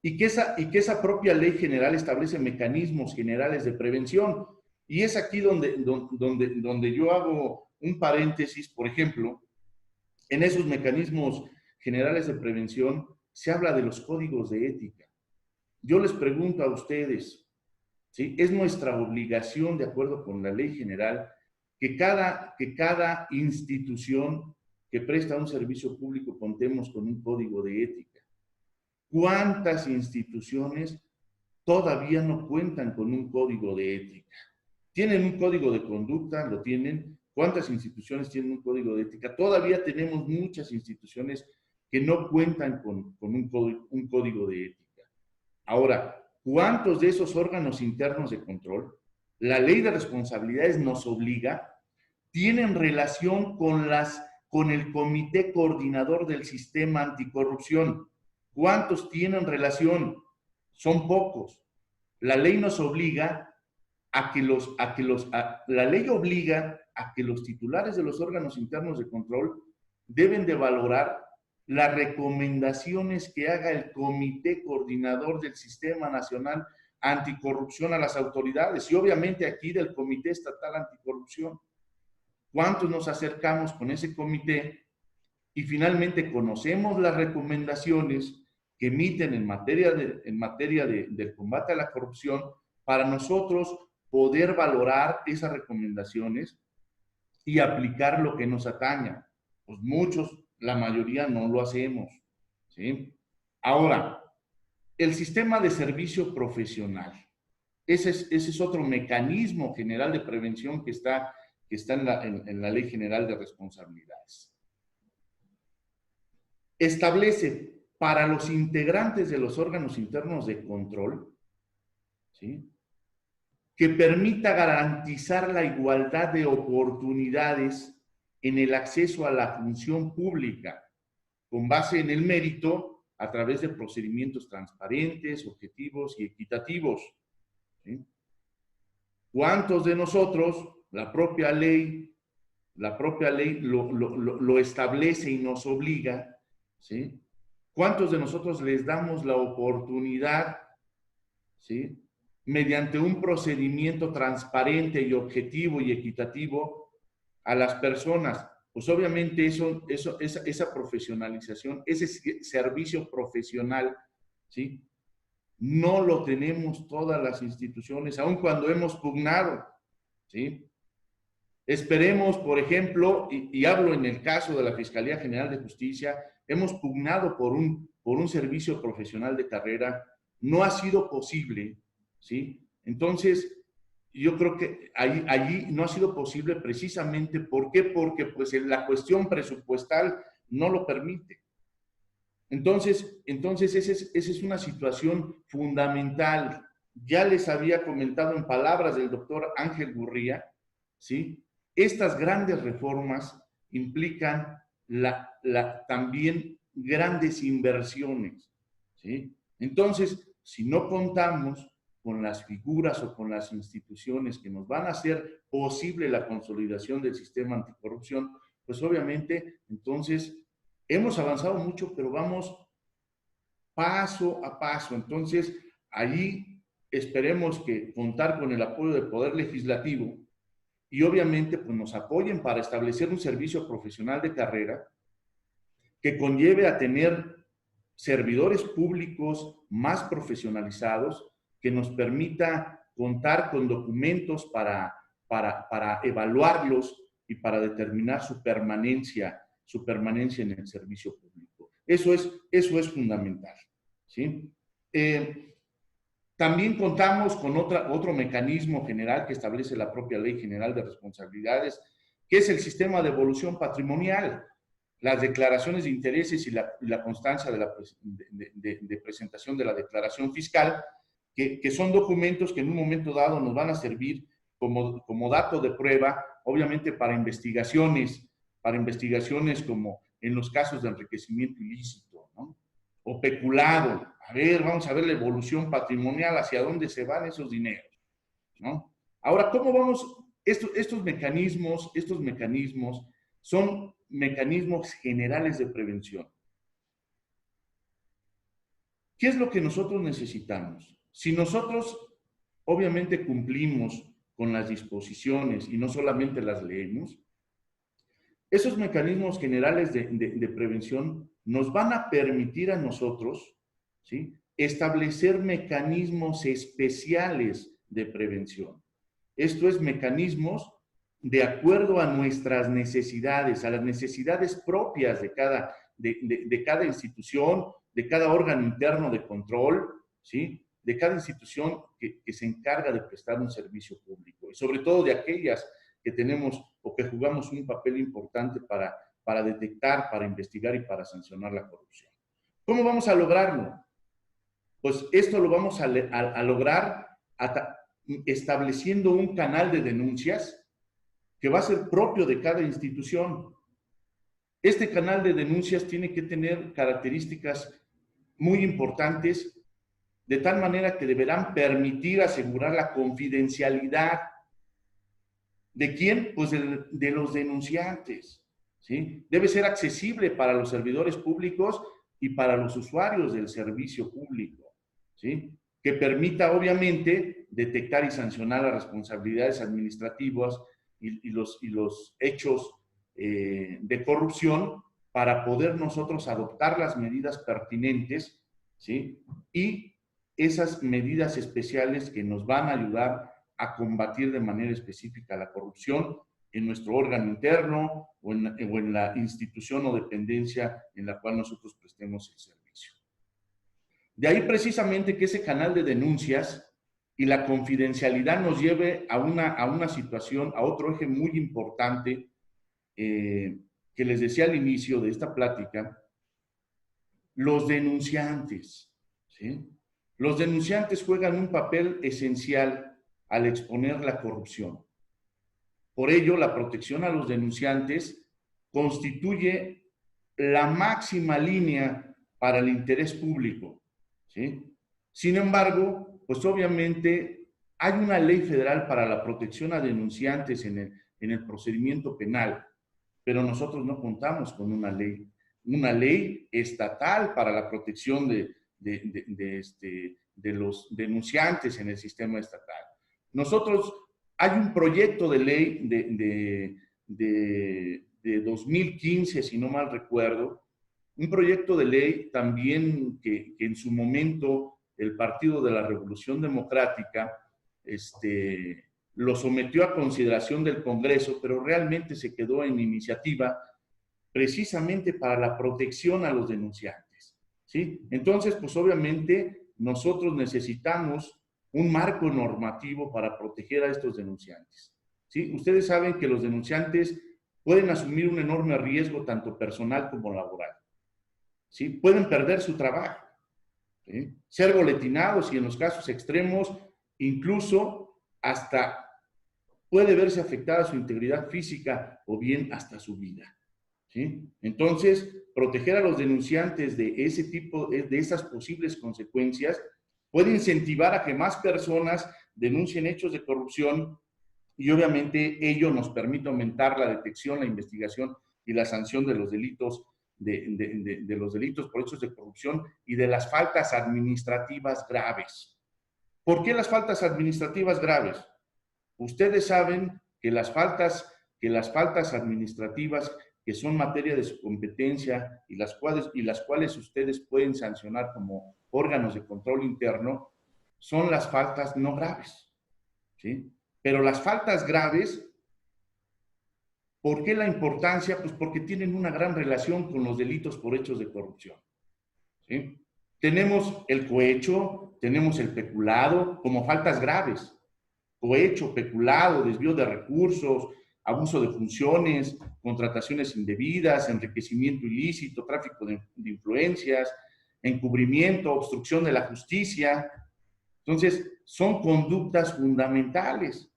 y que esa propia Ley General establece mecanismos generales de prevención. Y es aquí donde yo hago un paréntesis. Por ejemplo, en esos mecanismos generales de prevención se habla de los códigos de ética. Yo les pregunto a ustedes, ¿sí? Es nuestra obligación, de acuerdo con la ley general, que cada institución que presta un servicio público contemos con un código de ética. ¿Cuántas instituciones todavía no cuentan con un código de ética? ¿Tienen un código de conducta? ¿Lo tienen? ¿Cuántas instituciones tienen un código de ética? Todavía tenemos muchas instituciones que no cuentan con un código de ética. Ahora, ¿cuántos de esos órganos internos de control, la ley de responsabilidades nos obliga, tienen relación con el Comité Coordinador del Sistema Anticorrupción? ¿Cuántos tienen relación? Son pocos. La ley nos obliga la ley obliga a que los titulares de los órganos internos de control deben de valorar las recomendaciones que haga el Comité Coordinador del Sistema Nacional Anticorrupción a las autoridades, y obviamente aquí del Comité Estatal Anticorrupción. ¿Cuántos nos acercamos con ese comité y finalmente conocemos las recomendaciones que emiten en materia del combate a la corrupción, para nosotros poder valorar esas recomendaciones y aplicar lo que nos ataña? Pues muchos, la mayoría, no lo hacemos, ¿sí? Ahora, el sistema de servicio profesional. Ese es otro mecanismo general de prevención que está en la Ley General de Responsabilidades. Establece para los integrantes de los órganos internos de control, ¿sí?, que permita garantizar la igualdad de oportunidades en el acceso a la función pública, con base en el mérito, a través de procedimientos transparentes, objetivos y equitativos, ¿sí? ¿Cuántos de nosotros, la propia ley lo establece y nos obliga, ¿sí? ¿Cuántos de nosotros les damos la oportunidad, ¿sí?, mediante un procedimiento transparente y objetivo y equitativo a las personas? Pues obviamente esa profesionalización, ese servicio profesional, ¿sí?, no lo tenemos todas las instituciones, aun cuando hemos pugnado, ¿sí? Esperemos, por ejemplo, y hablo en el caso de la Fiscalía General de Justicia, hemos pugnado por un servicio profesional de carrera, no ha sido posible, ¿sí? Entonces, yo creo que allí no ha sido posible precisamente, ¿por qué? Porque pues la cuestión presupuestal no lo permite. Entonces esa es una situación fundamental. Ya les había comentado en palabras del doctor Ángel Gurría, ¿sí? Estas grandes reformas implican también grandes inversiones, ¿sí? Entonces, si no contamos con las figuras o con las instituciones que nos van a hacer posible la consolidación del sistema anticorrupción, pues obviamente, entonces, hemos avanzado mucho, pero vamos paso a paso. Entonces, allí esperemos que contar con el apoyo del Poder Legislativo y obviamente pues nos apoyen para establecer un servicio profesional de carrera que conlleve a tener servidores públicos más profesionalizados, que nos permita contar con documentos para evaluarlos y para determinar su permanencia en el servicio público. Eso es fundamental, ¿sí? También contamos con otro mecanismo general que establece la propia Ley General de Responsabilidades, que es el sistema de evolución patrimonial. Las declaraciones de intereses y la constancia de presentación de la declaración fiscal, que son documentos que en un momento dado nos van a servir como dato de prueba, obviamente para investigaciones como en los casos de enriquecimiento ilícito, ¿no? O peculado. A ver, vamos a ver la evolución patrimonial, hacia dónde se van esos dineros, ¿no? Ahora, ¿cómo vamos? Estos mecanismos son mecanismos generales de prevención. ¿Qué es lo que nosotros necesitamos? Si nosotros obviamente cumplimos con las disposiciones y no solamente las leemos, esos mecanismos generales de prevención nos van a permitir a nosotros, ¿sí?, establecer mecanismos especiales de prevención. Esto es, mecanismos de acuerdo a nuestras necesidades, a las necesidades propias de cada institución, de cada órgano interno de control, ¿sí?, de cada institución que se encarga de prestar un servicio público, y sobre todo de aquellas que tenemos o que jugamos un papel importante para detectar, para investigar y para sancionar la corrupción. ¿Cómo vamos a lograrlo? Pues esto lo vamos a lograr estableciendo un canal de denuncias que va a ser propio de cada institución. Este canal de denuncias tiene que tener características muy importantes, de tal manera que deberán permitir asegurar la confidencialidad. ¿De quién? Pues de los denunciantes, ¿sí? Debe ser accesible para los servidores públicos y para los usuarios del servicio público, ¿sí? Que permita, obviamente, detectar y sancionar las responsabilidades administrativas y los hechos de corrupción, para poder nosotros adoptar las medidas pertinentes, ¿sí?, y esas medidas especiales que nos van a ayudar a combatir de manera específica la corrupción en nuestro órgano interno o en la institución o dependencia en la cual nosotros prestemos el servicio. De ahí precisamente que ese canal de denuncias y la confidencialidad nos lleve a una situación, a otro eje muy importante que les decía al inicio de esta plática: los denunciantes, ¿sí? Los denunciantes juegan un papel esencial al exponer la corrupción. Por ello, la protección a los denunciantes constituye la máxima línea para el interés público, ¿sí? Sin embargo, pues obviamente hay una ley federal para la protección a denunciantes en el procedimiento penal, pero nosotros no contamos con una ley estatal para la protección de los denunciantes en el sistema estatal. Nosotros, hay un proyecto de ley de 2015, si no mal recuerdo, un proyecto de ley también que en su momento el Partido de la Revolución Democrática lo sometió a consideración del Congreso, pero realmente se quedó en iniciativa precisamente para la protección a los denunciantes, ¿sí? Entonces, pues obviamente nosotros necesitamos un marco normativo para proteger a estos denunciantes, ¿sí? Ustedes saben que los denunciantes pueden asumir un enorme riesgo, tanto personal como laboral, ¿sí? Pueden perder su trabajo, ¿sí?, ser boletinados y, en los casos extremos, incluso hasta puede verse afectada su integridad física o bien hasta su vida, ¿sí? Entonces, proteger a los denunciantes de ese tipo, de esas posibles consecuencias, puede incentivar a que más personas denuncien hechos de corrupción, y obviamente ello nos permite aumentar la detección, la investigación y la sanción de los delitos de los delitos por hechos de corrupción y de las faltas administrativas graves. ¿Por qué las faltas administrativas graves? Ustedes saben que las faltas administrativas que son materia de su competencia y las cuales ustedes pueden sancionar como órganos de control interno, son las faltas no graves, ¿sí? Pero las faltas graves, ¿por qué la importancia? Pues porque tienen una gran relación con los delitos por hechos de corrupción, ¿sí? Tenemos el cohecho, tenemos el peculado como faltas graves. Cohecho, peculado, desvío de recursos, abuso de funciones, contrataciones indebidas, enriquecimiento ilícito, tráfico de influencias, encubrimiento, obstrucción de la justicia. Entonces, son conductas fundamentales,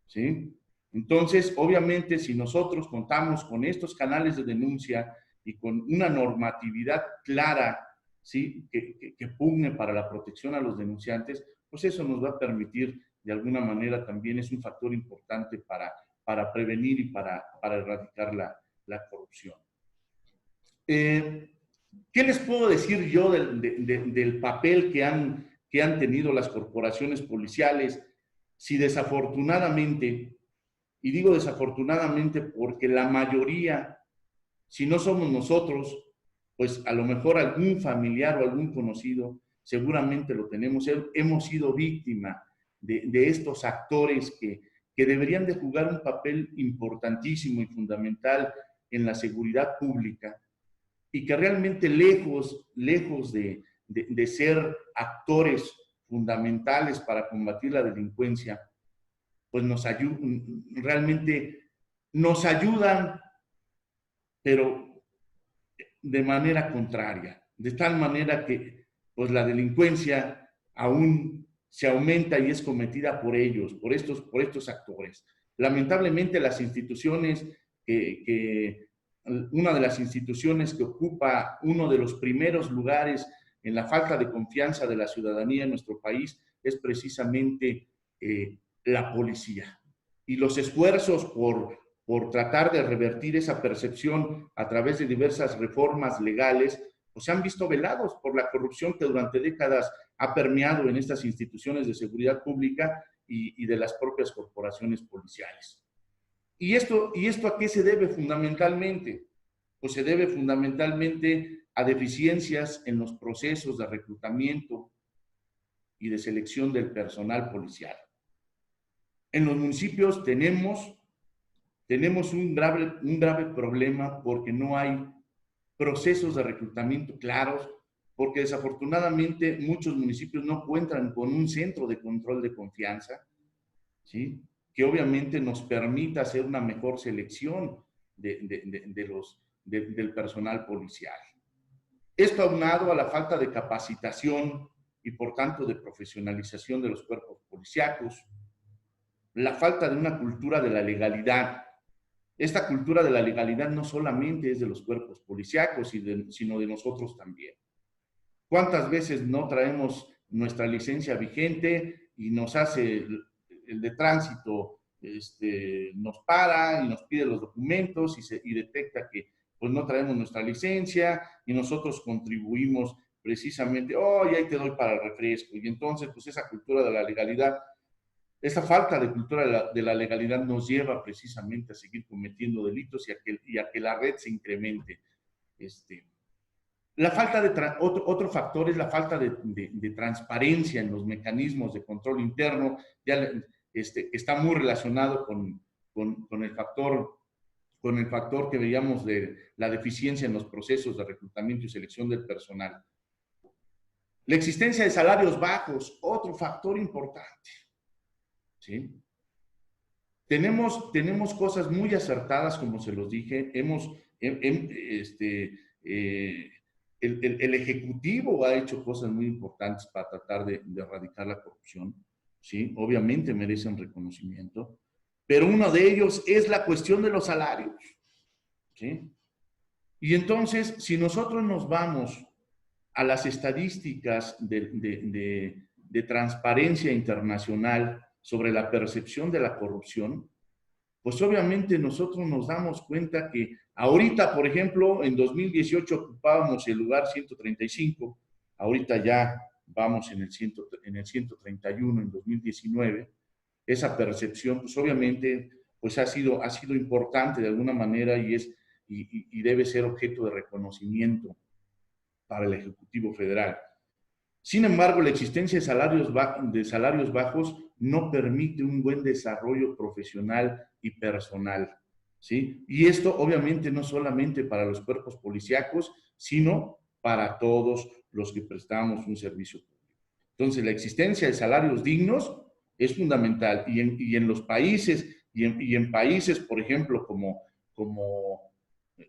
¿sí? Entonces, obviamente, si nosotros contamos con estos canales de denuncia y con una normatividad clara, ¿sí? que pugne para la protección a los denunciantes, pues eso nos va a permitir, de alguna manera, también es un factor importante para prevenir y para erradicar la corrupción. ¿Qué les puedo decir yo del papel que han tenido las corporaciones policiales? Si desafortunadamente, y digo desafortunadamente porque la mayoría, si no somos nosotros, pues a lo mejor algún familiar o algún conocido, seguramente lo tenemos, hemos sido víctima de estos actores que deberían de jugar un papel importantísimo y fundamental en la seguridad pública y que realmente lejos de ser actores fundamentales para combatir la delincuencia, pues realmente nos ayudan, pero de manera contraria, de tal manera que pues la delincuencia aún se aumenta y es cometida por ellos, por estos actores. Lamentablemente las instituciones, una de las instituciones que ocupa uno de los primeros lugares en la falta de confianza de la ciudadanía en nuestro país es precisamente la policía. Y los esfuerzos por tratar de revertir esa percepción a través de diversas reformas legales, pues se han visto velados por la corrupción que durante décadas ha permeado en estas instituciones de seguridad pública y de las propias corporaciones policiales. ¿Y esto a qué se debe fundamentalmente? Pues se debe fundamentalmente a deficiencias en los procesos de reclutamiento y de selección del personal policial. En los municipios tenemos un grave problema porque no hay procesos de reclutamiento claros, porque desafortunadamente muchos municipios no cuentan con un centro de control de confianza, ¿sí? Que obviamente nos permita hacer una mejor selección del personal policial. Esto aunado a la falta de capacitación y por tanto de profesionalización de los cuerpos policíacos, la falta de una cultura de la legalidad. Esta cultura de la legalidad no solamente es de los cuerpos policíacos, sino de nosotros también. ¿Cuántas veces no traemos nuestra licencia vigente y nos hace el de tránsito, nos para y nos pide los documentos y detecta que pues no traemos nuestra licencia y nosotros contribuimos precisamente, y ahí te doy para el refresco? Y entonces pues esa cultura de la legalidad, esa falta de cultura de la legalidad nos lleva precisamente a seguir cometiendo delitos y a que la red se incremente. La falta otro factor es la falta de transparencia en los mecanismos de control interno, que está muy relacionado con el factor que veíamos de la deficiencia en los procesos de reclutamiento y selección del personal. La existencia de salarios bajos, otro factor importante. ¿Sí? Tenemos cosas muy acertadas, como se los dije. El Ejecutivo ha hecho cosas muy importantes para tratar de erradicar la corrupción, ¿sí? Obviamente merecen reconocimiento, pero uno de ellos es la cuestión de los salarios, ¿sí? Y entonces, si nosotros nos vamos a las estadísticas de transparencia internacional sobre la percepción de la corrupción, pues obviamente nosotros nos damos cuenta que ahorita, por ejemplo, en 2018 ocupábamos el lugar 135, ahorita ya vamos en el 131 en 2019. Esa percepción, pues obviamente, pues ha sido importante de alguna manera y debe ser objeto de reconocimiento para el Ejecutivo Federal. Sin embargo, la existencia de salarios bajos no permite un buen desarrollo profesional y personal, ¿sí? Y esto obviamente no solamente para los cuerpos policíacos, sino para todos los que prestamos un servicio público. Entonces, la existencia de salarios dignos es fundamental y en los países, y en países, por ejemplo, como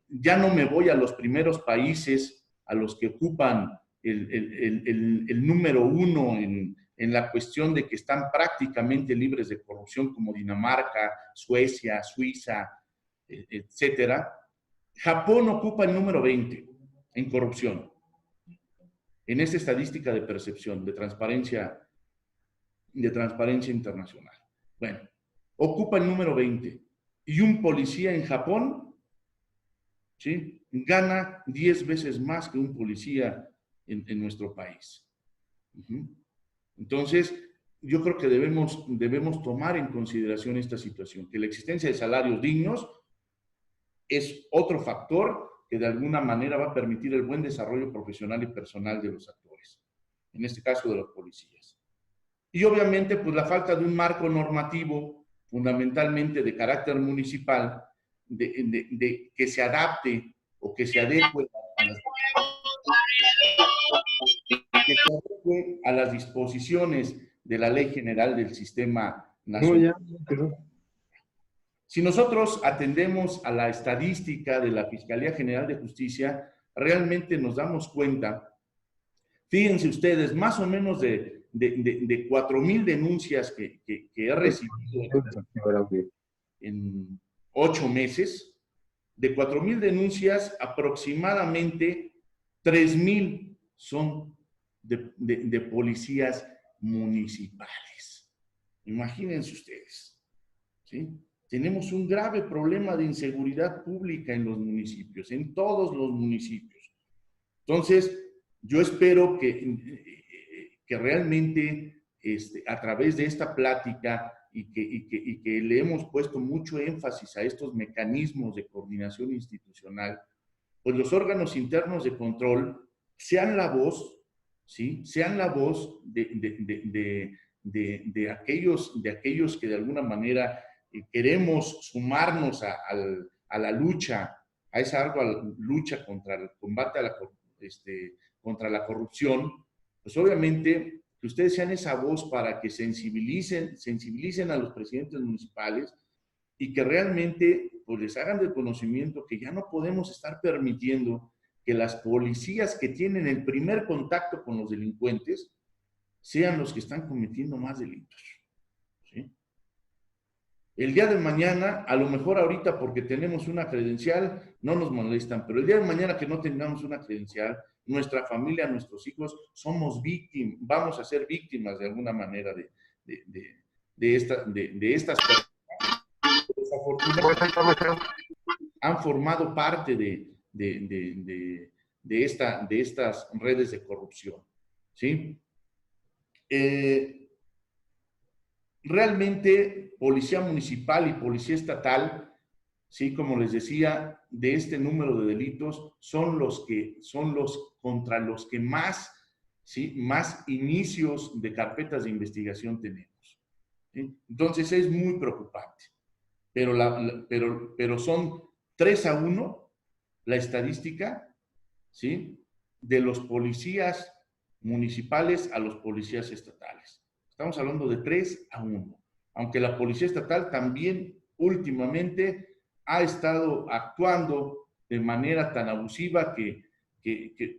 ya no me voy a los primeros países a los que ocupan el número uno en la cuestión de que están prácticamente libres de corrupción, como Dinamarca, Suecia, Suiza, etcétera. Japón ocupa el número 20 en corrupción, en esta estadística de percepción, de transparencia internacional. Bueno, ocupa el número 20 y un policía en Japón, ¿sí?, gana 10 veces más que un policía en nuestro país. Entonces, yo creo que debemos tomar en consideración esta situación, que la existencia de salarios dignos es otro factor que de alguna manera va a permitir el buen desarrollo profesional y personal de los actores, en este caso de los policías. Y obviamente, pues la falta de un marco normativo, fundamentalmente de carácter municipal, que se adapte o que se adecue a las disposiciones de la Ley General del Sistema Nacional. Si nosotros atendemos a la estadística de la Fiscalía General de Justicia, realmente nos damos cuenta, fíjense ustedes, más o menos de 4,000 denuncias que he recibido en 8 meses, de 4,000 denuncias, aproximadamente 3,000 son de policías municipales. Imagínense ustedes, ¿sí? Tenemos un grave problema de inseguridad pública en los municipios, en todos los municipios. Entonces, yo espero que realmente a través de esta plática y que le hemos puesto mucho énfasis a estos mecanismos de coordinación institucional, pues los órganos internos de control sean la voz, ¿sí?, sean la voz de aquellos que de alguna manera queremos sumarnos a la lucha, a esa ardua lucha contra el combate contra la corrupción. Pues obviamente que ustedes sean esa voz para que sensibilicen a los presidentes municipales y que realmente pues les hagan del conocimiento que ya no podemos estar permitiendo que las policías que tienen el primer contacto con los delincuentes sean los que están cometiendo más delitos, ¿sí? El día de mañana, a lo mejor ahorita porque tenemos una credencial, no nos molestan, pero el día de mañana que no tengamos una credencial, nuestra familia, nuestros hijos, somos víctimas, vamos a ser víctimas de alguna manera de estas personas que desafortunadamente han formado parte de estas redes de corrupción, ¿sí? Realmente, policía municipal y policía estatal, sí, como les decía, de este número de delitos son los contra los que más, ¿sí?, más inicios de carpetas de investigación tenemos, ¿sí? Entonces es muy preocupante, pero son 3-1 la estadística, ¿sí?, de los policías municipales a los policías estatales. Estamos hablando de 3-1, aunque la policía estatal también últimamente ha estado actuando de manera tan abusiva que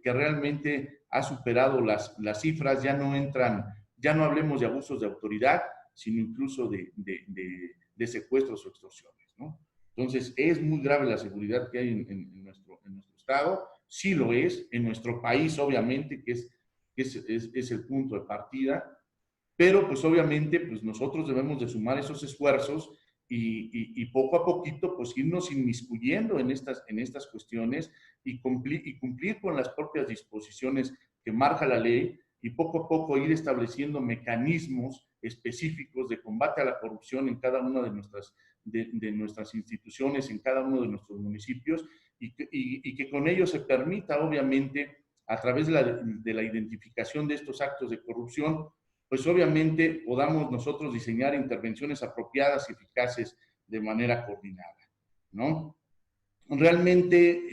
realmente ha superado las cifras, ya no hablemos de abusos de autoridad, sino incluso de secuestros o extorsiones, ¿no? Entonces, es muy grave la seguridad que hay en nuestro estado, sí lo es, en nuestro país, obviamente, que es el punto de partida, pero pues obviamente pues nosotros debemos de sumar esos esfuerzos y poco a poquito pues irnos inmiscuyendo en estas cuestiones y cumplir con las propias disposiciones que marca la ley, y poco a poco ir estableciendo mecanismos específicos de combate a la corrupción en cada una de nuestras instituciones, en cada uno de nuestros municipios, y que con ello se permita, obviamente, a través de la identificación de estos actos de corrupción, pues obviamente podamos nosotros diseñar intervenciones apropiadas y eficaces de manera coordinada, ¿no? Realmente,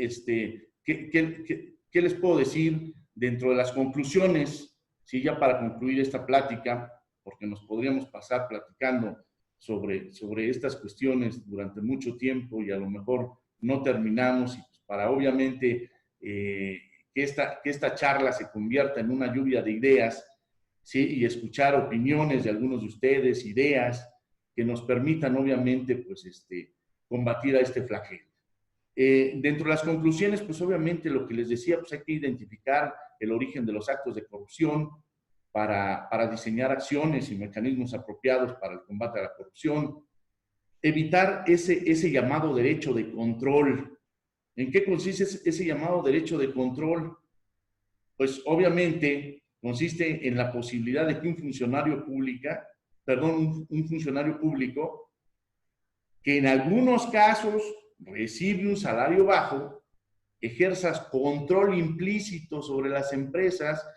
¿qué les puedo decir dentro de las conclusiones? Sí, ya para concluir esta plática, porque nos podríamos pasar platicando sobre estas cuestiones durante mucho tiempo y a lo mejor no terminamos, y pues para obviamente que esta charla se convierta en una lluvia de ideas, ¿sí? Y escuchar opiniones de algunos de ustedes, ideas que nos permitan obviamente pues combatir a este flagelo. Dentro de las conclusiones, pues obviamente lo que les decía, pues hay que identificar el origen de los actos de corrupción para diseñar acciones y mecanismos apropiados para el combate a la corrupción. Evitar ese llamado derecho de control. ¿En qué consiste ese llamado derecho de control? Pues obviamente consiste en la posibilidad de que un funcionario público que en algunos casos recibe un salario bajo, ejerzas control implícito sobre las empresas,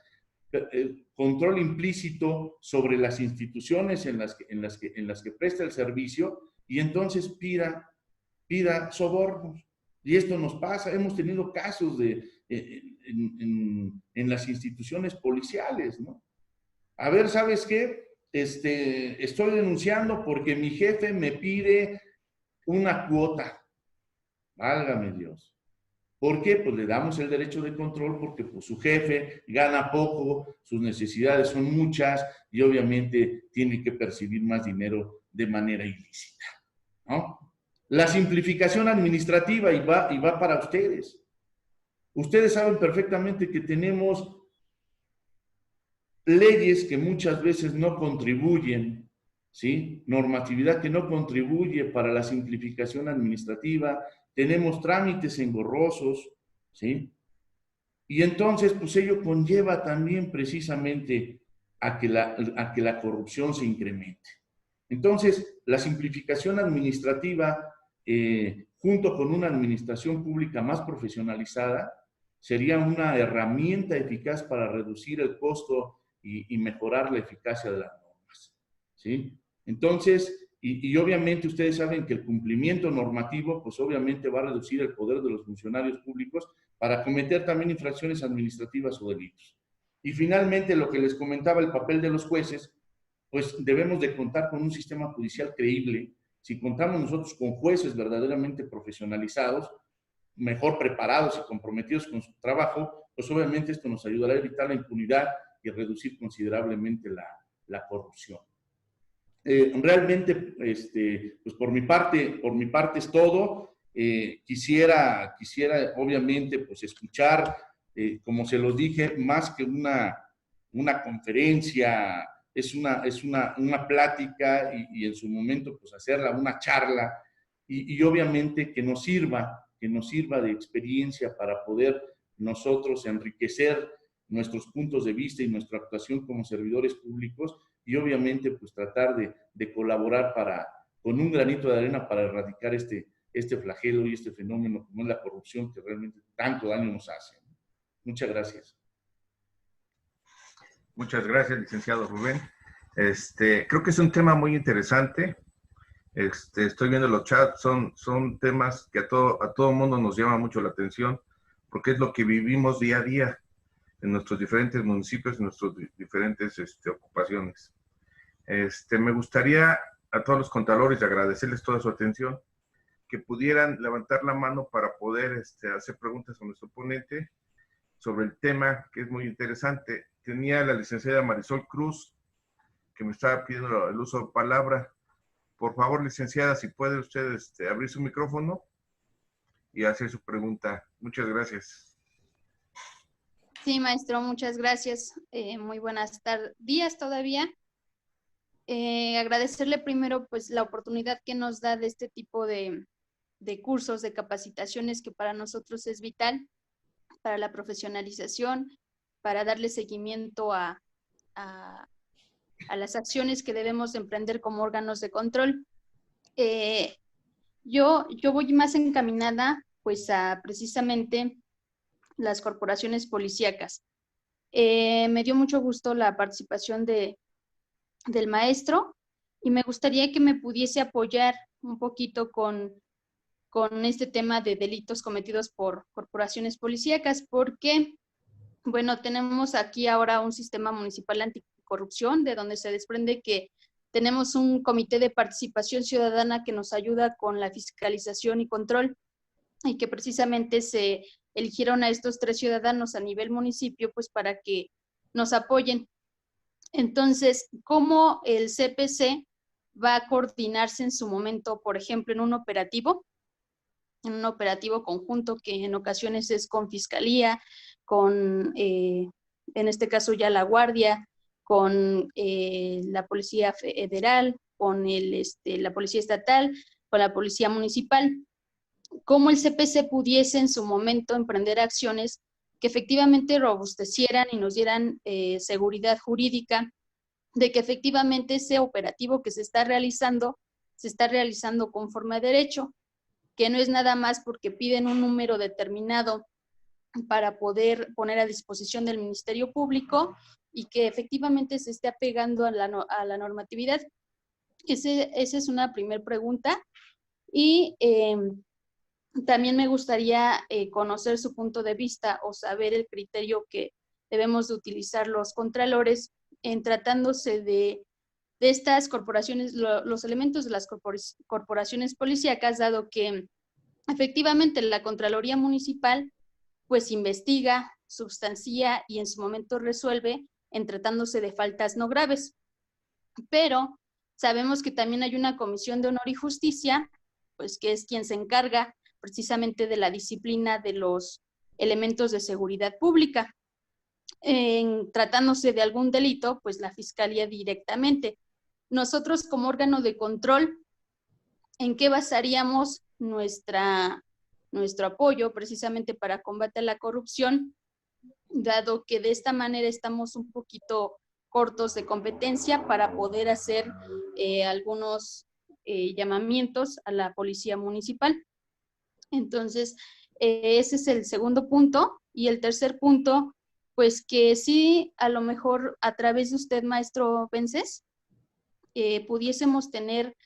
control implícito sobre las instituciones en las que presta el servicio, y entonces pida sobornos. Y esto nos pasa, hemos tenido casos en las instituciones policiales, ¿no? A ver, ¿sabes qué? Estoy denunciando porque mi jefe me pide una cuota. Válgame Dios. ¿Por qué? Pues le damos el derecho de control porque pues, su jefe gana poco, sus necesidades son muchas y obviamente tiene que percibir más dinero de manera ilícita, ¿no? La simplificación administrativa, y va para ustedes. Ustedes saben perfectamente que tenemos leyes que muchas veces no contribuyen, ¿sí? Normatividad que no contribuye para la simplificación administrativa, tenemos trámites engorrosos, ¿sí? Y entonces, pues ello conlleva también precisamente a que la corrupción se incremente. Entonces, la simplificación administrativa, junto con una administración pública más profesionalizada, sería una herramienta eficaz para reducir el costo y mejorar la eficacia de las normas, ¿sí? Entonces, y obviamente ustedes saben que el cumplimiento normativo, pues obviamente va a reducir el poder de los funcionarios públicos para cometer también infracciones administrativas o delitos. Y finalmente, lo que les comentaba, el papel de los jueces, pues debemos de contar con un sistema judicial creíble. Si contamos nosotros con jueces verdaderamente profesionalizados, mejor preparados y comprometidos con su trabajo, pues obviamente esto nos ayudará a evitar la impunidad y reducir considerablemente la corrupción. Realmente, pues por mi parte es todo. Quisiera obviamente pues escuchar, como se los dije, más que una conferencia, es una plática y en su momento pues hacerla una charla y obviamente que nos sirva de experiencia para poder nosotros enriquecer nuestros puntos de vista y nuestra actuación como servidores públicos, y obviamente pues tratar de colaborar con un granito de arena para erradicar este flagelo y este fenómeno como es la corrupción, que realmente tanto daño nos hace. Muchas gracias. Muchas gracias, licenciado Rubén. Creo que es un tema muy interesante. Estoy viendo los chats, son temas que a todo mundo nos llama mucho la atención, porque es lo que vivimos día a día en nuestros diferentes municipios, en nuestras diferentes ocupaciones. Me gustaría a todos los contadores agradecerles toda su atención, que pudieran levantar la mano para poder hacer preguntas a nuestro ponente sobre el tema, que es muy interesante. Tenía la licenciada Marisol Cruz, que me estaba pidiendo el uso de palabra. Por favor, licenciada, si puede usted abrir su micrófono y hacer su pregunta. Muchas gracias. Sí, maestro, muchas gracias. Muy buenas días todavía. Agradecerle primero pues la oportunidad que nos da de este tipo de cursos, de capacitaciones que para nosotros es vital, para la profesionalización, para darle seguimiento a las acciones que debemos emprender como órganos de control. Yo voy más encaminada pues a precisamente las corporaciones policíacas. Me dio mucho gusto la participación del maestro y me gustaría que me pudiese apoyar un poquito con este tema de delitos cometidos por corporaciones policíacas, porque, bueno, tenemos aquí ahora un sistema municipal anticorrupción, de donde se desprende que tenemos un comité de participación ciudadana que nos ayuda con la fiscalización y control, y que precisamente se eligieron a estos 3 ciudadanos a nivel municipio, pues para que nos apoyen. Entonces, ¿cómo el CPC va a coordinarse en su momento, por ejemplo, en un operativo conjunto que en ocasiones es con Fiscalía, con, en este caso ya la Guardia, con la Policía Federal, con la Policía Estatal, con la Policía Municipal? ¿Cómo el CPC pudiese en su momento emprender acciones que efectivamente robustecieran y nos dieran seguridad jurídica de que efectivamente ese operativo que se está realizando conforme a derecho, que no es nada más porque piden un número determinado para poder poner a disposición del Ministerio Público y que efectivamente se esté apegando a la normatividad? Esa es una primera pregunta. Y también me gustaría conocer su punto de vista o saber el criterio que debemos de utilizar los contralores en tratándose de estas corporaciones, los elementos de las corporaciones policíacas, dado que efectivamente la Contraloría Municipal pues investiga, substancia y en su momento resuelve en tratándose de faltas no graves. Pero sabemos que también hay una Comisión de Honor y Justicia, pues que es quien se encarga precisamente de la disciplina de los elementos de seguridad pública. En tratándose de algún delito, pues la Fiscalía directamente. Nosotros como órgano de control, ¿en qué basaríamos nuestro apoyo precisamente para combate a la corrupción, dado que de esta manera estamos un poquito cortos de competencia para poder hacer algunos llamamientos a la policía municipal? Entonces, ese es el segundo punto. Y el tercer punto, pues que sí, a lo mejor a través de usted, maestro Vences, pudiésemos tener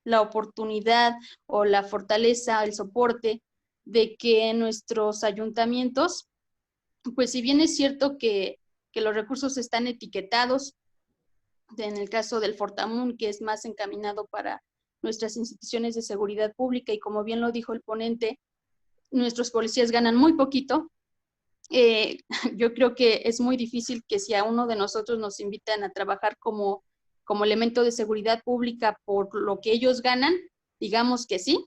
la oportunidad o la fortaleza, el soporte de que nuestros ayuntamientos, pues si bien es cierto que los recursos están etiquetados, en el caso del Fortamun, que es más encaminado para nuestras instituciones de seguridad pública, y como bien lo dijo el ponente, nuestros policías ganan muy poquito. Yo creo que es muy difícil que si a uno de nosotros nos invitan a trabajar como elemento de seguridad pública por lo que ellos ganan, digamos que sí,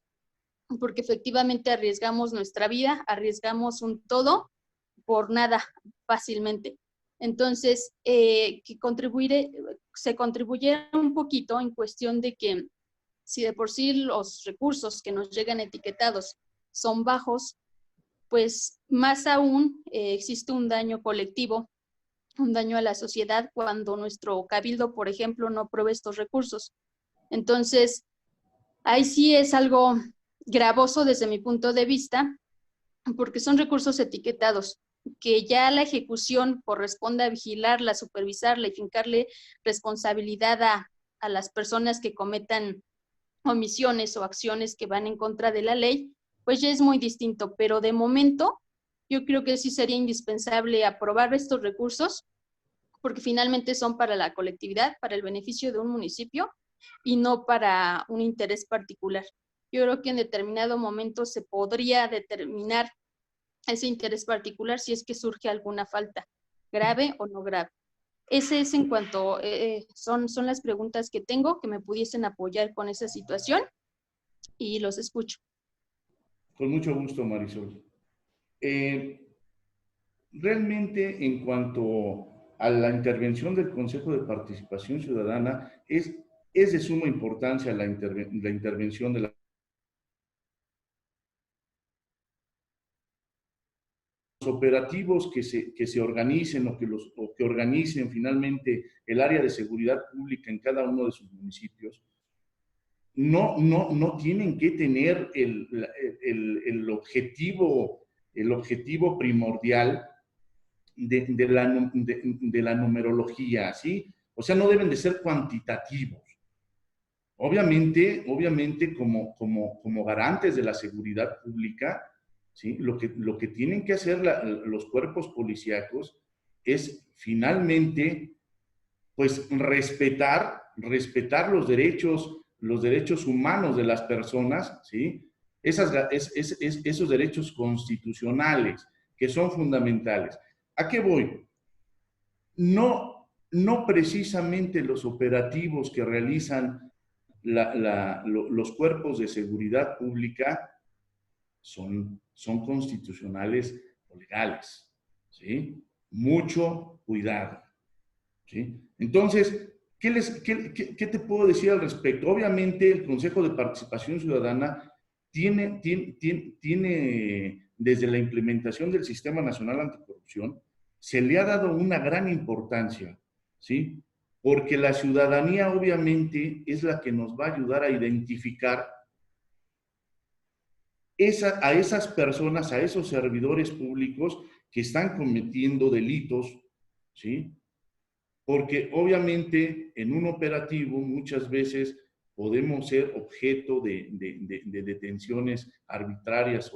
porque efectivamente arriesgamos nuestra vida, arriesgamos un todo por nada fácilmente. Entonces, que se contribuyera un poquito en cuestión de que si de por sí los recursos que nos llegan etiquetados son bajos, pues más aún existe un daño colectivo, un daño a la sociedad cuando nuestro cabildo, por ejemplo, no provee estos recursos. Entonces, ahí sí es algo gravoso desde mi punto de vista, porque son recursos etiquetados, que ya la ejecución corresponde a vigilarla, supervisarla y fincarle responsabilidad a las personas que cometan omisiones o acciones que van en contra de la ley, pues ya es muy distinto. Pero de momento, yo creo que sí sería indispensable aprobar estos recursos, porque finalmente son para la colectividad, para el beneficio de un municipio y no para un interés particular. Yo creo que en determinado momento se podría determinar ese interés particular si es que surge alguna falta, grave o no grave. Ese es en cuanto, son las preguntas que tengo, que me pudiesen apoyar con esa situación, y los escucho. Con mucho gusto, Marisol. Realmente, en cuanto a la intervención del Consejo de Participación Ciudadana, es de suma importancia la intervención de los operativos que se organicen o que organicen finalmente el área de seguridad pública en cada uno de sus municipios. No tienen que tener el objetivo primordial de la numerología, ¿sí? O sea, no deben de ser cuantitativos. Obviamente como garantes de la seguridad pública, ¿sí? Lo que tienen que hacer los cuerpos policíacos es finalmente, pues, respetar los derechos humanos de las personas, ¿sí? Esos derechos constitucionales que son fundamentales. ¿A qué voy? No precisamente los operativos que realizan los cuerpos de seguridad pública son constitucionales o legales, ¿sí? Mucho cuidado, ¿sí? Entonces, ¿qué te puedo decir al respecto? Obviamente, el Consejo de Participación Ciudadana tiene desde la implementación del Sistema Nacional Anticorrupción, se le ha dado una gran importancia, ¿sí? Porque la ciudadanía obviamente es la que nos va a ayudar a identificar a esas personas, a esos servidores públicos que están cometiendo delitos, ¿sí? Porque obviamente en un operativo muchas veces podemos ser objeto de detenciones arbitrarias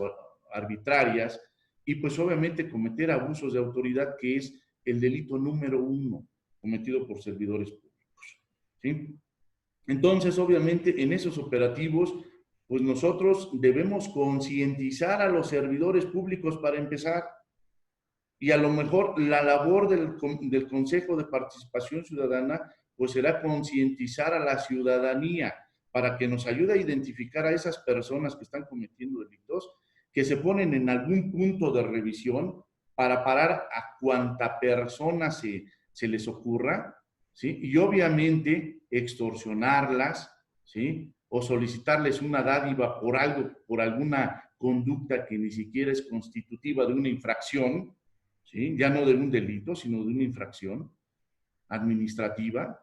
y pues obviamente cometer abusos de autoridad, que es el delito número 1 cometido por servidores públicos, ¿sí? Entonces, obviamente, en esos operativos, pues nosotros debemos concientizar a los servidores públicos para empezar, y a lo mejor la labor del Consejo de Participación Ciudadana, pues será concientizar a la ciudadanía para que nos ayude a identificar a esas personas que están cometiendo delitos, que se ponen en algún punto de revisión para parar a cuanta persona se les ocurra, ¿sí? Y obviamente extorsionarlas, ¿sí? O solicitarles una dádiva por alguna conducta que ni siquiera es constitutiva de una infracción, ¿sí? Ya no de un delito, sino de una infracción administrativa.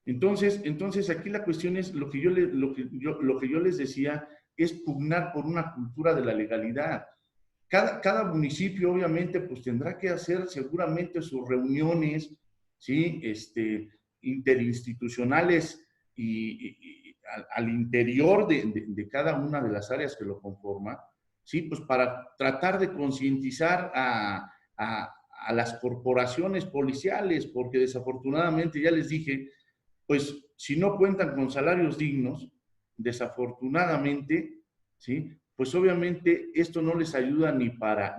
Entonces aquí la cuestión es, lo que yo les decía, es pugnar por una cultura de la legalidad. Cada municipio obviamente pues tendrá que hacer seguramente sus reuniones, ¿sí? Interinstitucionales y al interior de cada una de las áreas que lo conforman, ¿sí? Pues para tratar de concientizar a las corporaciones policiales, porque desafortunadamente, ya les dije, pues si no cuentan con salarios dignos, desafortunadamente, ¿sí? Pues obviamente esto no les ayuda ni para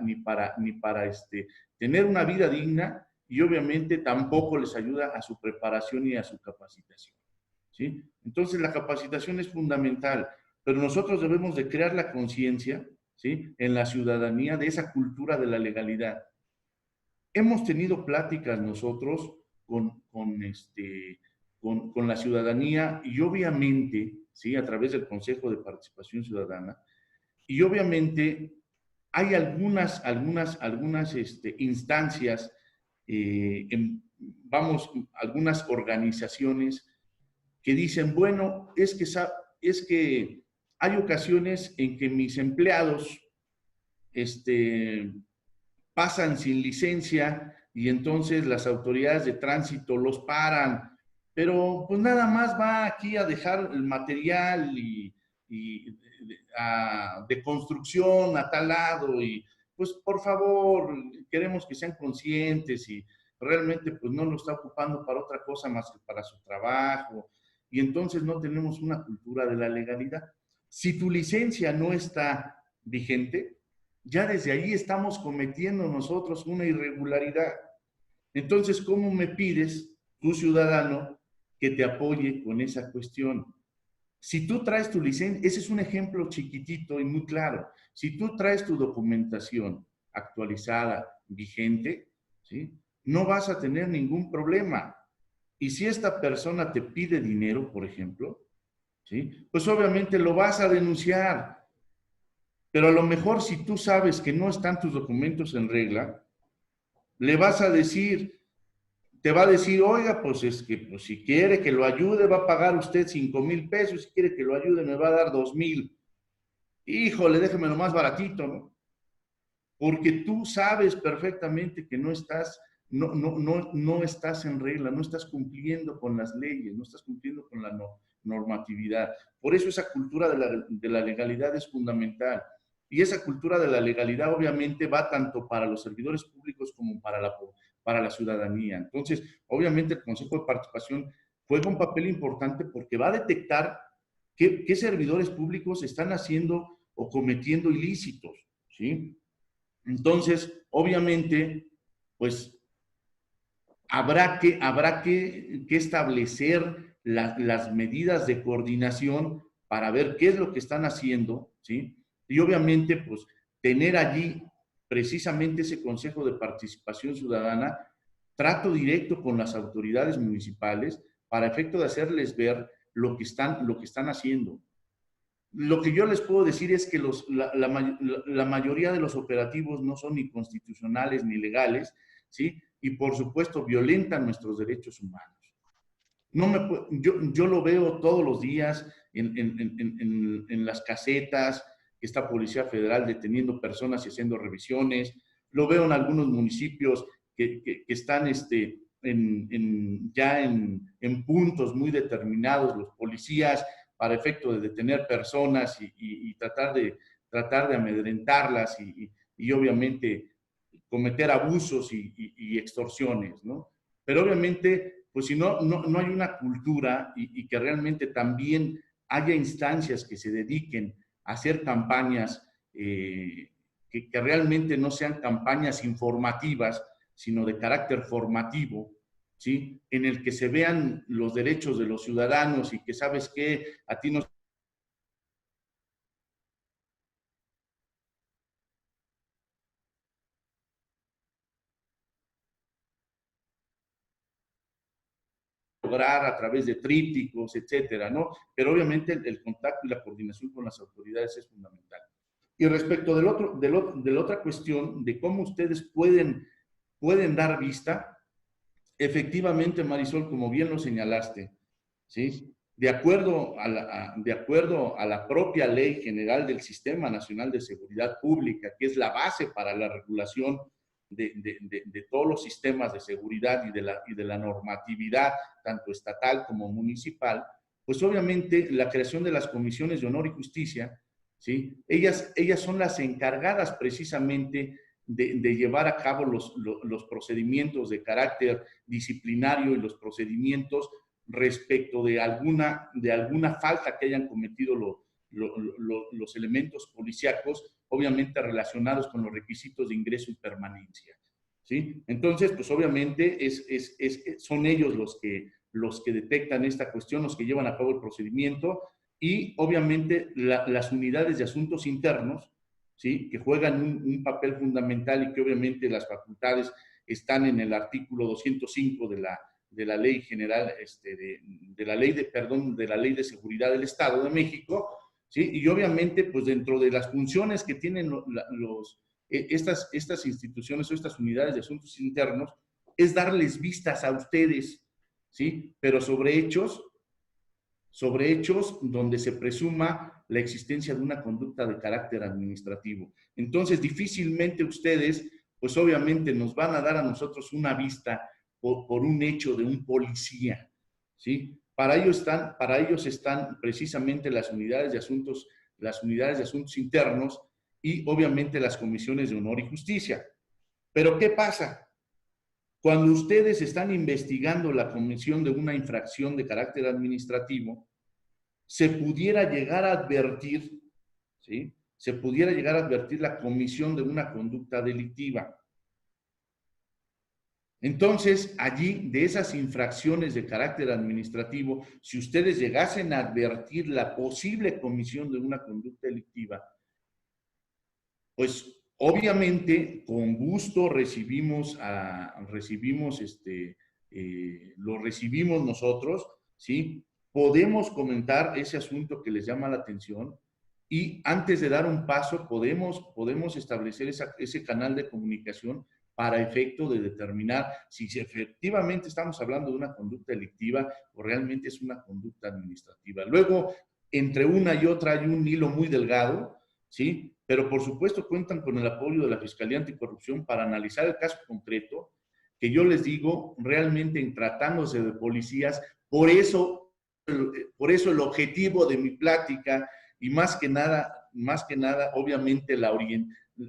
tener una vida digna, y obviamente tampoco les ayuda a su preparación y a su capacitación, ¿sí? Entonces la capacitación es fundamental, pero nosotros debemos de crear la conciencia, ¿sí? En la ciudadanía de esa cultura de la legalidad. Hemos tenido pláticas nosotros con la ciudadanía, y obviamente, ¿sí? A través del Consejo de Participación Ciudadana, y obviamente hay algunas instancias, algunas organizaciones que dicen, bueno, es que hay ocasiones en que mis empleados pasan sin licencia y entonces las autoridades de tránsito los paran, pero pues nada más va aquí a dejar el material de construcción a tal lado, y pues por favor, queremos que sean conscientes, y realmente pues no lo está ocupando para otra cosa más que para su trabajo, y entonces no tenemos una cultura de la legalidad. Si tu licencia no está vigente, ya desde ahí estamos cometiendo nosotros una irregularidad. Entonces, ¿cómo me pides, tu ciudadano, que te apoye con esa cuestión? Si tú traes tu licencia, ese es un ejemplo chiquitito y muy claro. Si tú traes tu documentación actualizada, vigente, ¿sí? no vas a tener ningún problema. Y si esta persona te pide dinero, por ejemplo, ¿sí? Pues obviamente lo vas a denunciar. Pero a lo mejor si tú sabes que no están tus documentos en regla, le vas a decir, te va a decir, oiga, pues es que pues, si quiere que lo ayude, va a pagar usted 5,000 pesos, si quiere que lo ayude, me va a dar 2,000. Híjole, déjemelo más baratito, ¿no? Porque tú sabes perfectamente que no estás en regla, no estás cumpliendo con las leyes, no estás cumpliendo con la normatividad. Por eso esa cultura de la legalidad es fundamental. Y esa cultura de la legalidad obviamente va tanto para los servidores públicos como para la ciudadanía. Entonces, obviamente el Consejo de Participación juega un papel importante porque va a detectar qué servidores públicos están haciendo o cometiendo ilícitos, ¿sí? Entonces, obviamente, pues habrá que establecer las medidas de coordinación para ver qué es lo que están haciendo, ¿sí? Y obviamente, pues, tener allí precisamente ese Consejo de Participación Ciudadana, trato directo con las autoridades municipales para efecto de hacerles ver lo que están haciendo. Lo que yo les puedo decir es que la mayoría de los operativos no son ni constitucionales ni legales, ¿sí? Y por supuesto violentan nuestros derechos humanos. Yo lo veo todos los días en las casetas, esta Policía Federal deteniendo personas y haciendo revisiones. Lo veo en algunos municipios que están ya en puntos muy determinados, los policías, para efecto de detener personas y tratar de amedrentarlas y obviamente cometer abusos y extorsiones, ¿no? Pero obviamente, pues si no hay una cultura y que realmente también haya instancias que se dediquen a hacer campañas que realmente no sean campañas informativas, sino de carácter formativo, ¿sí? En el que se vean los derechos de los ciudadanos y que sabes que a ti no lograr a través de trípticos, etcétera, ¿no? Pero obviamente el contacto y la coordinación con las autoridades es fundamental. Y respecto de la otra cuestión, de cómo ustedes pueden dar vista, efectivamente, Marisol, como bien lo señalaste, ¿sí? De acuerdo a la propia Ley General del Sistema Nacional de Seguridad Pública, que es la base para la regulación de todos los sistemas de seguridad y de la normatividad, tanto estatal como municipal, pues obviamente la creación de las comisiones de honor y justicia, ¿sí? Ellas son las encargadas precisamente de llevar a cabo los procedimientos de carácter disciplinario y los procedimientos respecto de alguna falta que hayan cometido los elementos policíacos, obviamente relacionados con los requisitos de ingreso y permanencia, ¿sí? Entonces, pues obviamente son ellos los que detectan esta cuestión, los que llevan a cabo el procedimiento y obviamente las unidades de asuntos internos, ¿sí? Que juegan un papel fundamental y que obviamente las facultades están en el artículo 205 de la Ley General, de la Ley de Seguridad del Estado de México, ¿sí? Y obviamente, pues dentro de las funciones que tienen estas instituciones o estas unidades de asuntos internos, es darles vistas a ustedes, ¿sí? Pero sobre hechos donde se presuma la existencia de una conducta de carácter administrativo. Entonces, difícilmente ustedes, pues obviamente nos van a dar a nosotros una vista por un hecho de un policía, ¿sí? Para ellos están precisamente las unidades de asuntos internos y obviamente las comisiones de honor y justicia. Pero ¿qué pasa? Cuando ustedes están investigando la comisión de una infracción de carácter administrativo, se pudiera llegar a advertir, ¿sí? Se pudiera llegar a advertir la comisión de una conducta delictiva. Entonces, allí, de esas infracciones de carácter administrativo, si ustedes llegasen a advertir la posible comisión de una conducta delictiva, pues Obviamente, con gusto lo recibimos nosotros, ¿sí? Podemos comentar ese asunto que les llama la atención y antes de dar un paso podemos establecer ese canal de comunicación para efecto de determinar si efectivamente estamos hablando de una conducta delictiva o realmente es una conducta administrativa. Luego, entre una y otra hay un hilo muy delgado, ¿sí? Pero por supuesto cuentan con el apoyo de la Fiscalía Anticorrupción para analizar el caso concreto, que yo les digo, realmente en tratándose de policías, por eso el objetivo de mi plática y más que nada, obviamente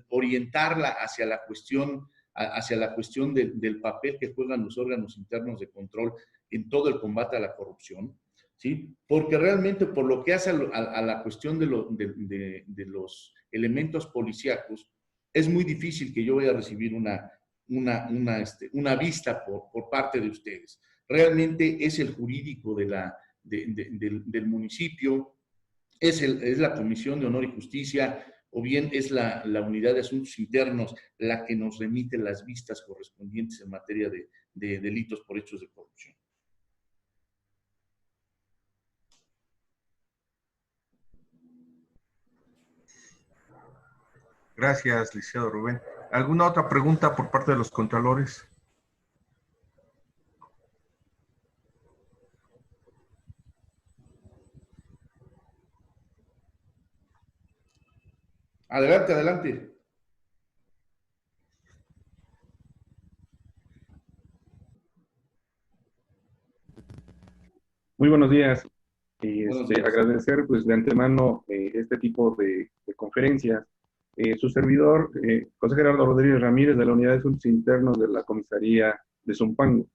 orientarla hacia la cuestión del papel que juegan los órganos internos de control en todo el combate a la corrupción, ¿sí? Porque realmente por lo que hace a la cuestión de los elementos policíacos, es muy difícil que yo vaya a recibir una vista por parte de ustedes. Realmente es el jurídico del municipio, es la Comisión de Honor y Justicia, o bien es la Unidad de Asuntos Internos la que nos remite las vistas correspondientes en materia de delitos por hechos de corrupción. Gracias, licenciado Rubén. ¿Alguna otra pregunta por parte de los contralores? Adelante, adelante. Muy buenos días. Buenos días. Agradecer pues de antemano este tipo de conferencias. Su servidor, José Gerardo Rodríguez Ramírez, de la Unidad de Asuntos Internos de la Comisaría de Zumpango.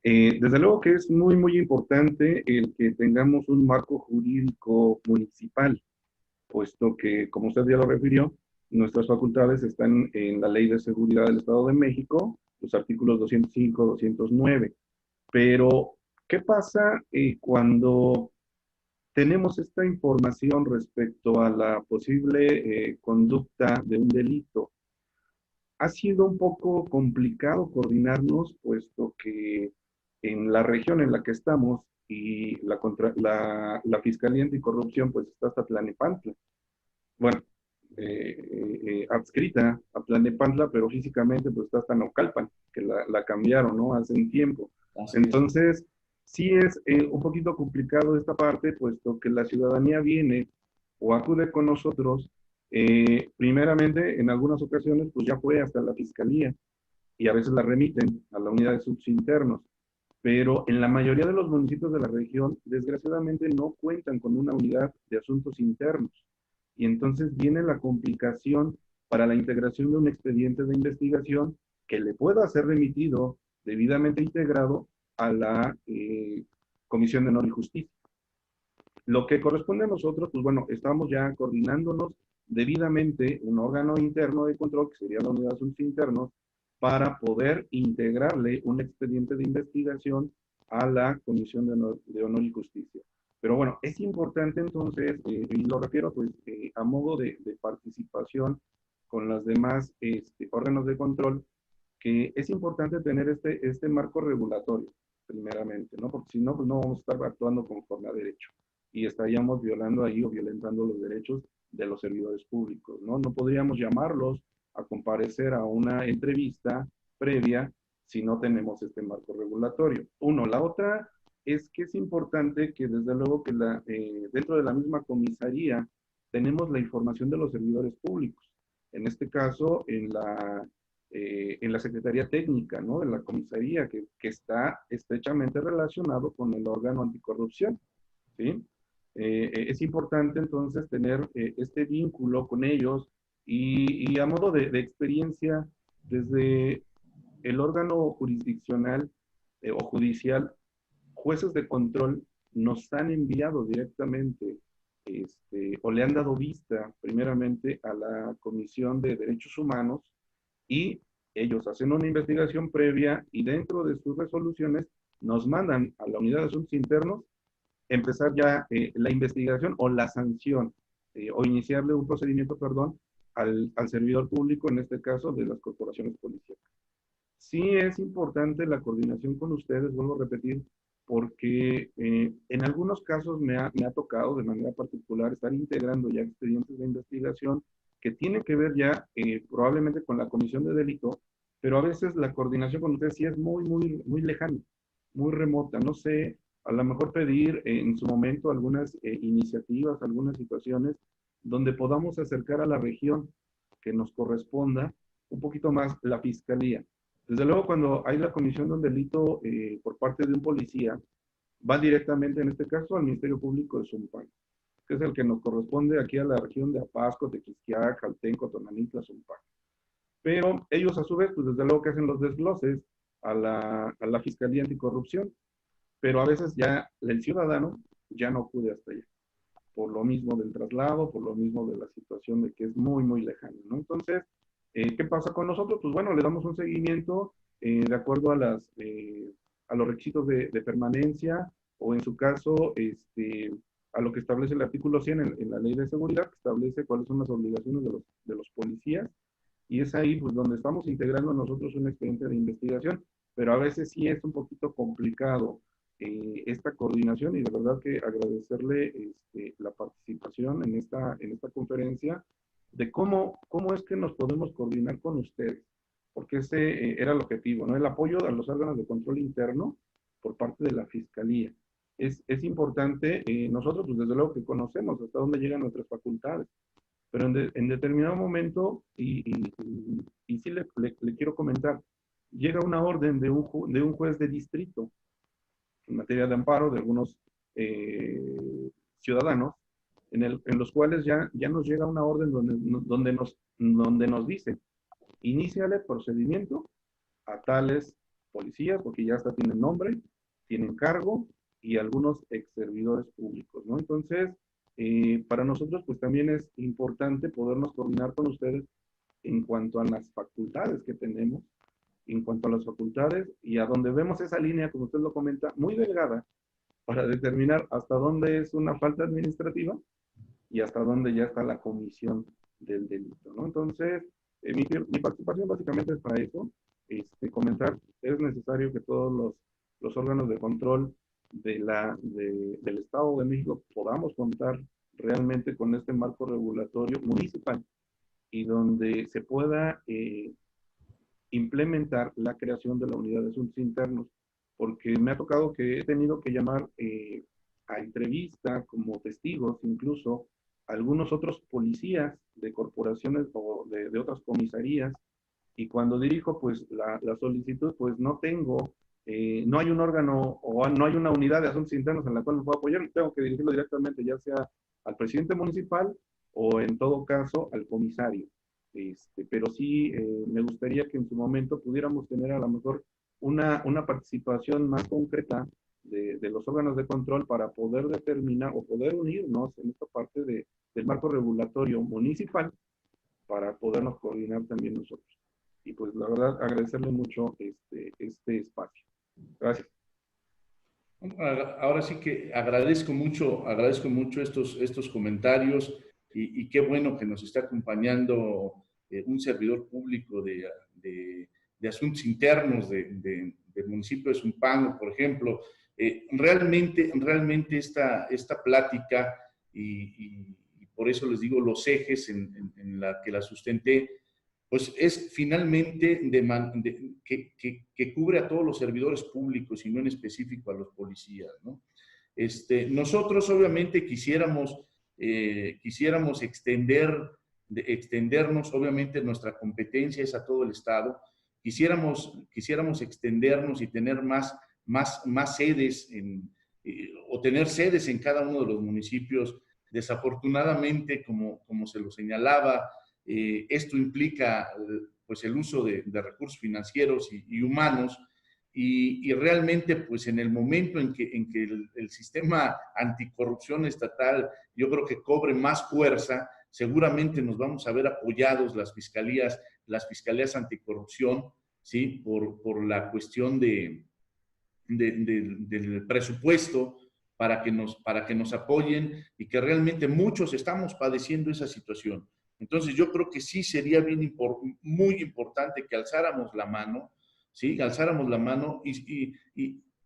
Desde luego que es muy, muy importante el que tengamos un marco jurídico municipal, puesto que, como usted ya lo refirió, nuestras facultades están en la Ley de Seguridad del Estado de México, los artículos 205, 209. Pero, ¿qué pasa cuando tenemos esta información respecto a la posible conducta de un delito? Ha sido un poco complicado coordinarnos, puesto que en la región en la que estamos y la Fiscalía Anticorrupción pues está hasta Tlalnepantla. Bueno, adscrita a Tlalnepantla, pero físicamente pues está hasta Naucalpan, que la cambiaron, ¿no? Hace un tiempo. Entonces, sí es un poquito complicado esta parte, puesto que la ciudadanía viene o acude con nosotros, primeramente, en algunas ocasiones, pues ya fue hasta la fiscalía, y a veces la remiten a la unidad de asuntos internos, pero en la mayoría de los municipios de la región, desgraciadamente, no cuentan con una unidad de asuntos internos, y entonces viene la complicación para la integración de un expediente de investigación que le pueda ser remitido debidamente integrado a la Comisión de Honor y Justicia. Lo que corresponde a nosotros, pues bueno, estamos ya coordinándonos debidamente un órgano interno de control, que sería la Unidad de Asuntos Internos, para poder integrarle un expediente de investigación a la Comisión de Honor y Justicia. Pero bueno, es importante entonces, y lo refiero pues a modo de participación con los demás órganos de control, que es importante tener este marco regulatorio, primeramente, ¿no? Porque si no, pues no vamos a estar actuando conforme a derecho y estaríamos violando ahí o violentando los derechos de los servidores públicos, ¿no? No podríamos llamarlos a comparecer a una entrevista previa si no tenemos este marco regulatorio. Uno, la otra es que es importante que desde luego que dentro de la misma comisaría tenemos la información de los servidores públicos. En este caso, en la Secretaría Técnica, ¿no? De la comisaría, que está estrechamente relacionado con el órgano anticorrupción, ¿sí? Es importante entonces tener este vínculo con ellos y a modo de experiencia, desde el órgano jurisdiccional o judicial, jueces de control nos han enviado directamente o le han dado vista primeramente a la Comisión de Derechos Humanos y ellos hacen una investigación previa y dentro de sus resoluciones nos mandan a la Unidad de Asuntos Internos empezar ya la investigación o la sanción o iniciarle un procedimiento, perdón, al servidor público, en este caso de las corporaciones policiales. Sí es importante la coordinación con ustedes, vuelvo a repetir, porque en algunos casos me ha tocado de manera particular estar integrando ya expedientes de investigación que tienen que ver ya probablemente con la comisión de delito, pero a veces la coordinación con ustedes sí es muy lejana, muy remota. No sé, a lo mejor pedir en su momento algunas iniciativas, algunas situaciones donde podamos acercar a la región que nos corresponda un poquito más la fiscalía. Desde luego, cuando hay la comisión de un delito por parte de un policía, va directamente, en este caso, al Ministerio Público de Zumpango, que es el que nos corresponde aquí a la región de Apasco, Tequisquiac, Jaltenco, Tonanitla, Zumpango. Pero ellos, a su vez, pues desde luego que hacen los desgloses a la Fiscalía Anticorrupción, pero a veces ya el ciudadano ya no acude hasta allá, por lo mismo del traslado, por lo mismo de la situación de que es muy lejano, ¿no? Entonces, ¿qué pasa con nosotros? Pues bueno, le damos un seguimiento de acuerdo a los requisitos de permanencia, o en su caso, a lo que establece el artículo 100 en la Ley de Seguridad, que establece cuáles son las obligaciones de los policías, y es ahí pues donde estamos integrando nosotros un expediente de investigación, pero a veces sí es un poquito complicado esta coordinación, y de verdad que agradecerle la participación en esta conferencia, de cómo es que nos podemos coordinar con ustedes, porque ese era el objetivo, ¿no? El apoyo a los órganos de control interno por parte de la Fiscalía. Es importante, nosotros pues desde luego que conocemos hasta dónde llegan nuestras facultades, pero en determinado momento, y sí le quiero comentar, llega una orden de un juez de distrito en materia de amparo de algunos ciudadanos, en los cuales ya nos llega una orden donde nos dice, iníciale procedimiento a tales policías, porque ya hasta tienen nombre, tienen cargo, y algunos ex servidores públicos, ¿no? Entonces, para nosotros pues también es importante podernos coordinar con ustedes en cuanto a las facultades que tenemos, en cuanto a las facultades, y a donde vemos esa línea, como usted lo comenta, muy delgada, para determinar hasta dónde es una falta administrativa y hasta dónde ya está la comisión del delito, ¿no? Entonces, mi participación básicamente es para eso, comentar, es necesario que todos los órganos de control del Estado de México podamos contar realmente con este marco regulatorio municipal, y donde se pueda implementar la creación de la unidad de asuntos internos, porque me ha tocado que he tenido que llamar a entrevista como testigos, incluso algunos otros policías de corporaciones o de otras comisarías, y cuando dirijo pues la solicitud, pues no hay un órgano o no hay una unidad de asuntos internos en la cual me pueda apoyar, tengo que dirigirlo directamente ya sea al presidente municipal o en todo caso al comisario. Pero sí me gustaría que en su momento pudiéramos tener a lo mejor una participación más concreta de los órganos de control para poder determinar o poder unirnos en esta parte del marco regulatorio municipal para podernos coordinar también nosotros. Y pues la verdad agradecerle mucho este espacio. Gracias. Ahora sí que agradezco mucho estos comentarios, y qué bueno que nos está acompañando un servidor público de asuntos internos del municipio de Zumpango, por ejemplo. Realmente esta plática, y por eso les digo los ejes en la que la sustenté, pues es finalmente que cubre a todos los servidores públicos y no en específico a los policías, ¿no? Nosotros obviamente quisiéramos extendernos, obviamente nuestra competencia es a todo el Estado, quisiéramos extendernos y tener más sedes o tener sedes en cada uno de los municipios. Desafortunadamente, como se lo señalaba, esto implica pues el uso de recursos financieros y humanos, y realmente pues en el momento en que el sistema anticorrupción estatal yo creo que cobre más fuerza, seguramente nos vamos a ver apoyados las fiscalías anticorrupción, ¿sí? Por la cuestión del presupuesto, para que nos apoyen, y que realmente muchos estamos padeciendo esa situación. Entonces yo creo que sí sería muy importante que alzáramos la mano, ¿sí? Alzáramos la mano y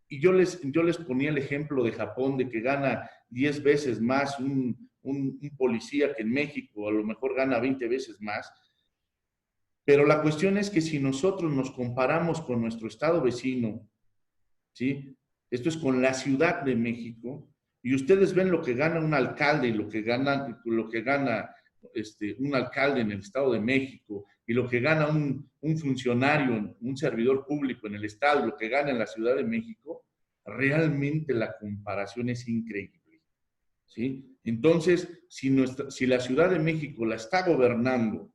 yo les ponía el ejemplo de Japón, de que gana 10 veces más un policía que en México, a lo mejor gana 20 veces más. Pero la cuestión es que si nosotros nos comparamos con nuestro estado vecino, ¿sí? Esto es con la Ciudad de México, y ustedes ven lo que gana un alcalde y lo que gana un alcalde en el Estado de México y lo que gana un funcionario, un servidor público en el Estado y lo que gana en la Ciudad de México, realmente la comparación es increíble, ¿sí? Entonces, si la Ciudad de México la está gobernando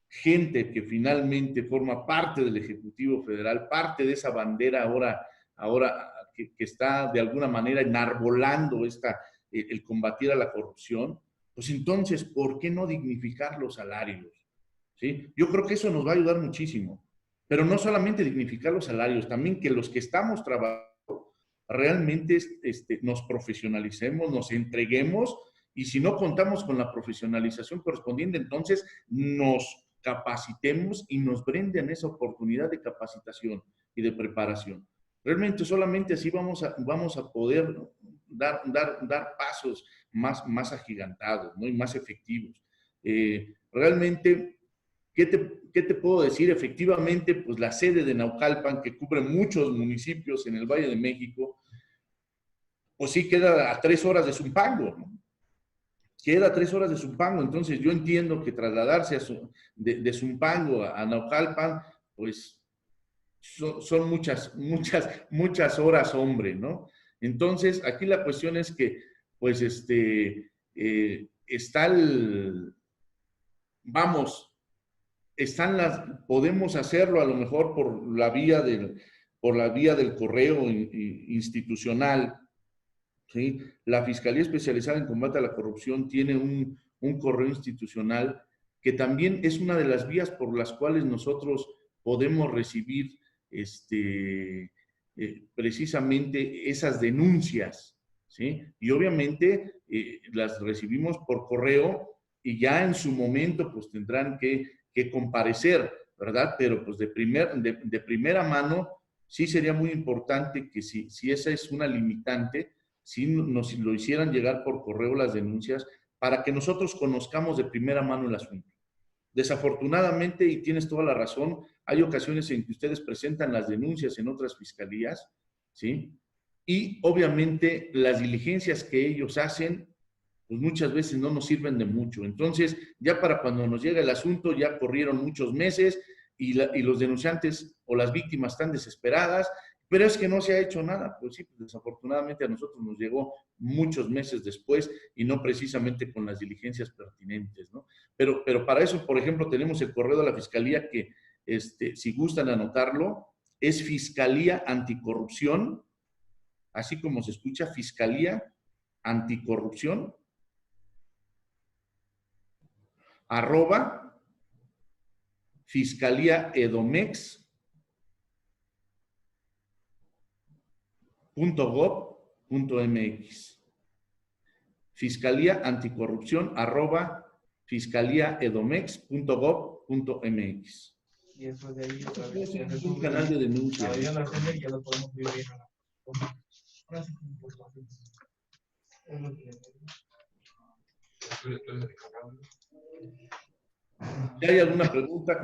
gente que finalmente forma parte del Ejecutivo Federal, parte de esa bandera ahora que está de alguna manera enarbolando el combatir a la corrupción, pues entonces, ¿por qué no dignificar los salarios? ¿Sí? Yo creo que eso nos va a ayudar muchísimo. Pero no solamente dignificar los salarios, también que los que estamos trabajando realmente nos profesionalicemos, nos entreguemos, y si no contamos con la profesionalización correspondiente, entonces nos capacitemos y nos brinden esa oportunidad de capacitación y de preparación. Realmente solamente así vamos a poder dar pasos más agigantados, ¿no? Y más efectivos. Realmente, ¿qué te puedo decir? Efectivamente, pues la sede de Naucalpan, que cubre muchos municipios en el Valle de México, pues sí queda a 3 horas de Zumpango, ¿no? Queda 3 horas de Zumpango. Entonces yo entiendo que trasladarse de Zumpango a Naucalpan, pues son muchas horas, hombre, ¿no? Entonces, aquí la cuestión es que, pues, podemos hacerlo a lo mejor por la vía del correo institucional, ¿sí? La Fiscalía Especializada en Combate a la Corrupción tiene un correo institucional que también es una de las vías por las cuales nosotros podemos recibir precisamente esas denuncias, ¿sí? Y obviamente las recibimos por correo y ya en su momento pues tendrán que comparecer, ¿verdad? Pero pues de primera mano sí sería muy importante que si esa es una limitante, si nos lo hicieran llegar por correo las denuncias para que nosotros conozcamos de primera mano el asunto. Desafortunadamente, y tienes toda la razón, hay ocasiones en que ustedes presentan las denuncias en otras fiscalías, ¿sí? Y obviamente las diligencias que ellos hacen, pues muchas veces no nos sirven de mucho. Entonces, ya para cuando nos llega el asunto, ya corrieron muchos meses y los denunciantes o las víctimas están desesperadas, pero es que no se ha hecho nada. Pues sí, pues desafortunadamente a nosotros nos llegó muchos meses después y no precisamente con las diligencias pertinentes, ¿no? Pero para eso, por ejemplo, tenemos el correo de la Fiscalía que, si gustan anotarlo, es Fiscalía Anticorrupción, así como se escucha, Fiscalía Anticorrupción, @ fiscaliaedomex.gov.mx. Fiscalía Anticorrupción @ fiscaliaedomex.gov.mx. Y después de ahí otra vez es un canal de denuncia. Ya lo podemos ver bien. ¿Ya hay alguna pregunta?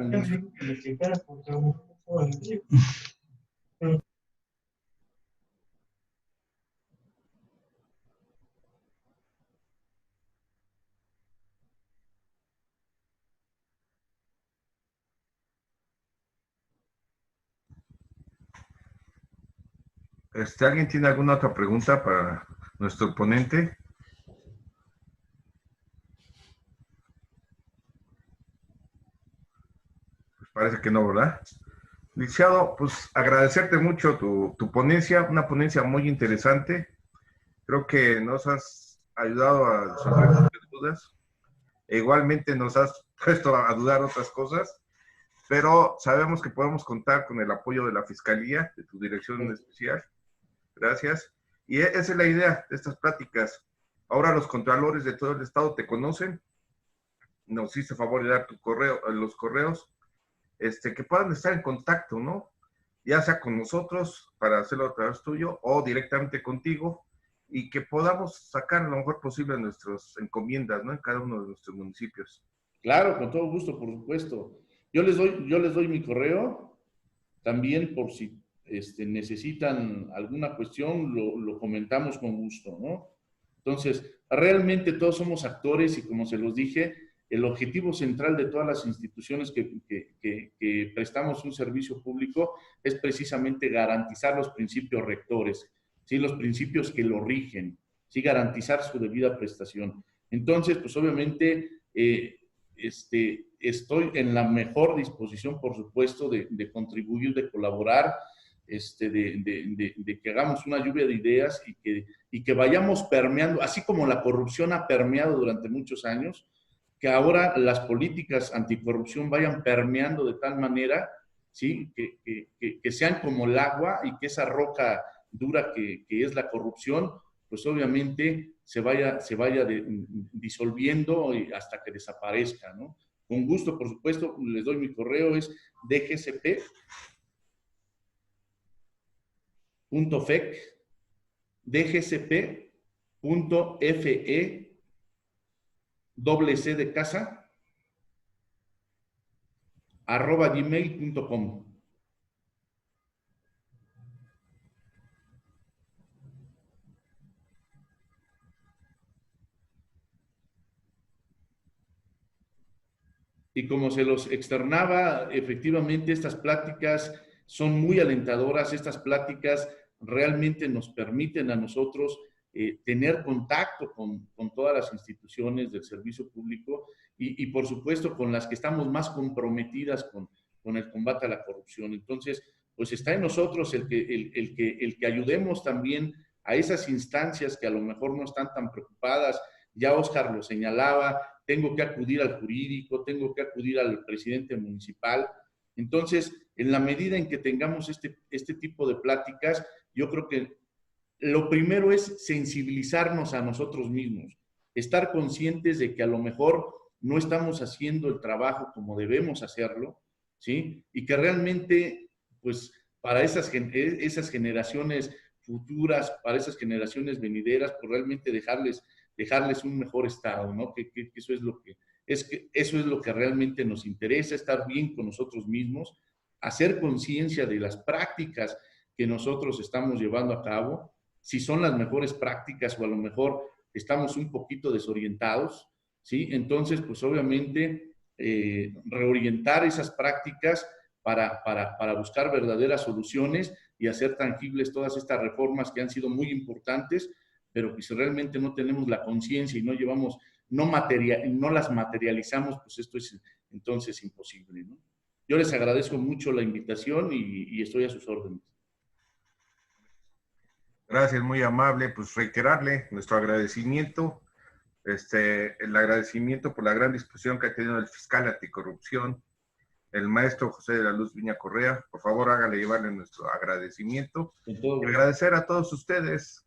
¿Alguien tiene alguna otra pregunta para nuestro ponente? Pues parece que no, ¿verdad? Licenciado, pues agradecerte mucho tu ponencia, una ponencia muy interesante. Creo que nos has ayudado a resolver muchas dudas. E igualmente nos has puesto a dudar otras cosas, pero sabemos que podemos contar con el apoyo de la Fiscalía, de tu dirección especial. Gracias. Y esa es la idea de estas pláticas. Ahora los contralores de todo el estado te conocen nos hice favor de dar tu correo, los correos, que puedan estar en contacto, ¿no? Ya sea con nosotros para hacerlo a través tuyo o directamente contigo, y que podamos sacar lo mejor posible nuestras encomiendas, ¿no? En cada uno de nuestros municipios. Claro, con todo gusto, por supuesto. Yo les doy mi correo también por si necesitan alguna cuestión, lo comentamos con gusto, ¿no? Entonces, realmente todos somos actores y como se los dije, el objetivo central de todas las instituciones que prestamos un servicio público es precisamente garantizar los principios rectores, ¿sí? Los principios que lo rigen, ¿sí? Garantizar su debida prestación. Entonces, pues obviamente, estoy en la mejor disposición, por supuesto, de contribuir, de colaborar, de que hagamos una lluvia de ideas y que vayamos permeando, así como la corrupción ha permeado durante muchos años, que ahora las políticas anticorrupción vayan permeando de tal manera, ¿sí? Que sean como el agua y que esa roca dura que es la corrupción, pues obviamente se vaya disolviendo hasta que desaparezca, ¿no? Con gusto, por supuesto, les doy mi correo, es dgcp.fe, doble C de casa, @gmail.com. Y como se los externaba, efectivamente estas pláticas son muy alentadoras, estas pláticas realmente nos permiten a nosotros tener contacto con todas las instituciones del servicio público y por supuesto con las que estamos más comprometidas con el combate a la corrupción. Entonces, pues está en nosotros el que ayudemos también a esas instancias que a lo mejor no están tan preocupadas. Ya Óscar lo señalaba, tengo que acudir al jurídico, tengo que acudir al presidente municipal. Entonces, en la medida en que tengamos este tipo de pláticas, yo creo que lo primero es sensibilizarnos a nosotros mismos, estar conscientes de que a lo mejor no estamos haciendo el trabajo como debemos hacerlo, ¿sí? Y que realmente, pues, para esas generaciones futuras, para esas generaciones venideras, pues realmente dejarles un mejor estado, ¿no? Que eso es lo que realmente nos interesa, estar bien con nosotros mismos, hacer conciencia de las prácticas que nosotros estamos llevando a cabo, si son las mejores prácticas o a lo mejor estamos un poquito desorientados, ¿sí? Entonces, pues obviamente reorientar esas prácticas para buscar verdaderas soluciones y hacer tangibles todas estas reformas que han sido muy importantes, pero que si realmente no tenemos la conciencia y no las materializamos, pues esto es entonces imposible, ¿no? Yo les agradezco mucho la invitación y estoy a sus órdenes. Gracias, muy amable. Pues reiterarle nuestro agradecimiento, el agradecimiento por la gran disposición que ha tenido el fiscal anticorrupción, el maestro José de la Luz Viña Correa. Por favor, hágale llevarle nuestro agradecimiento. Y agradecer a todos ustedes.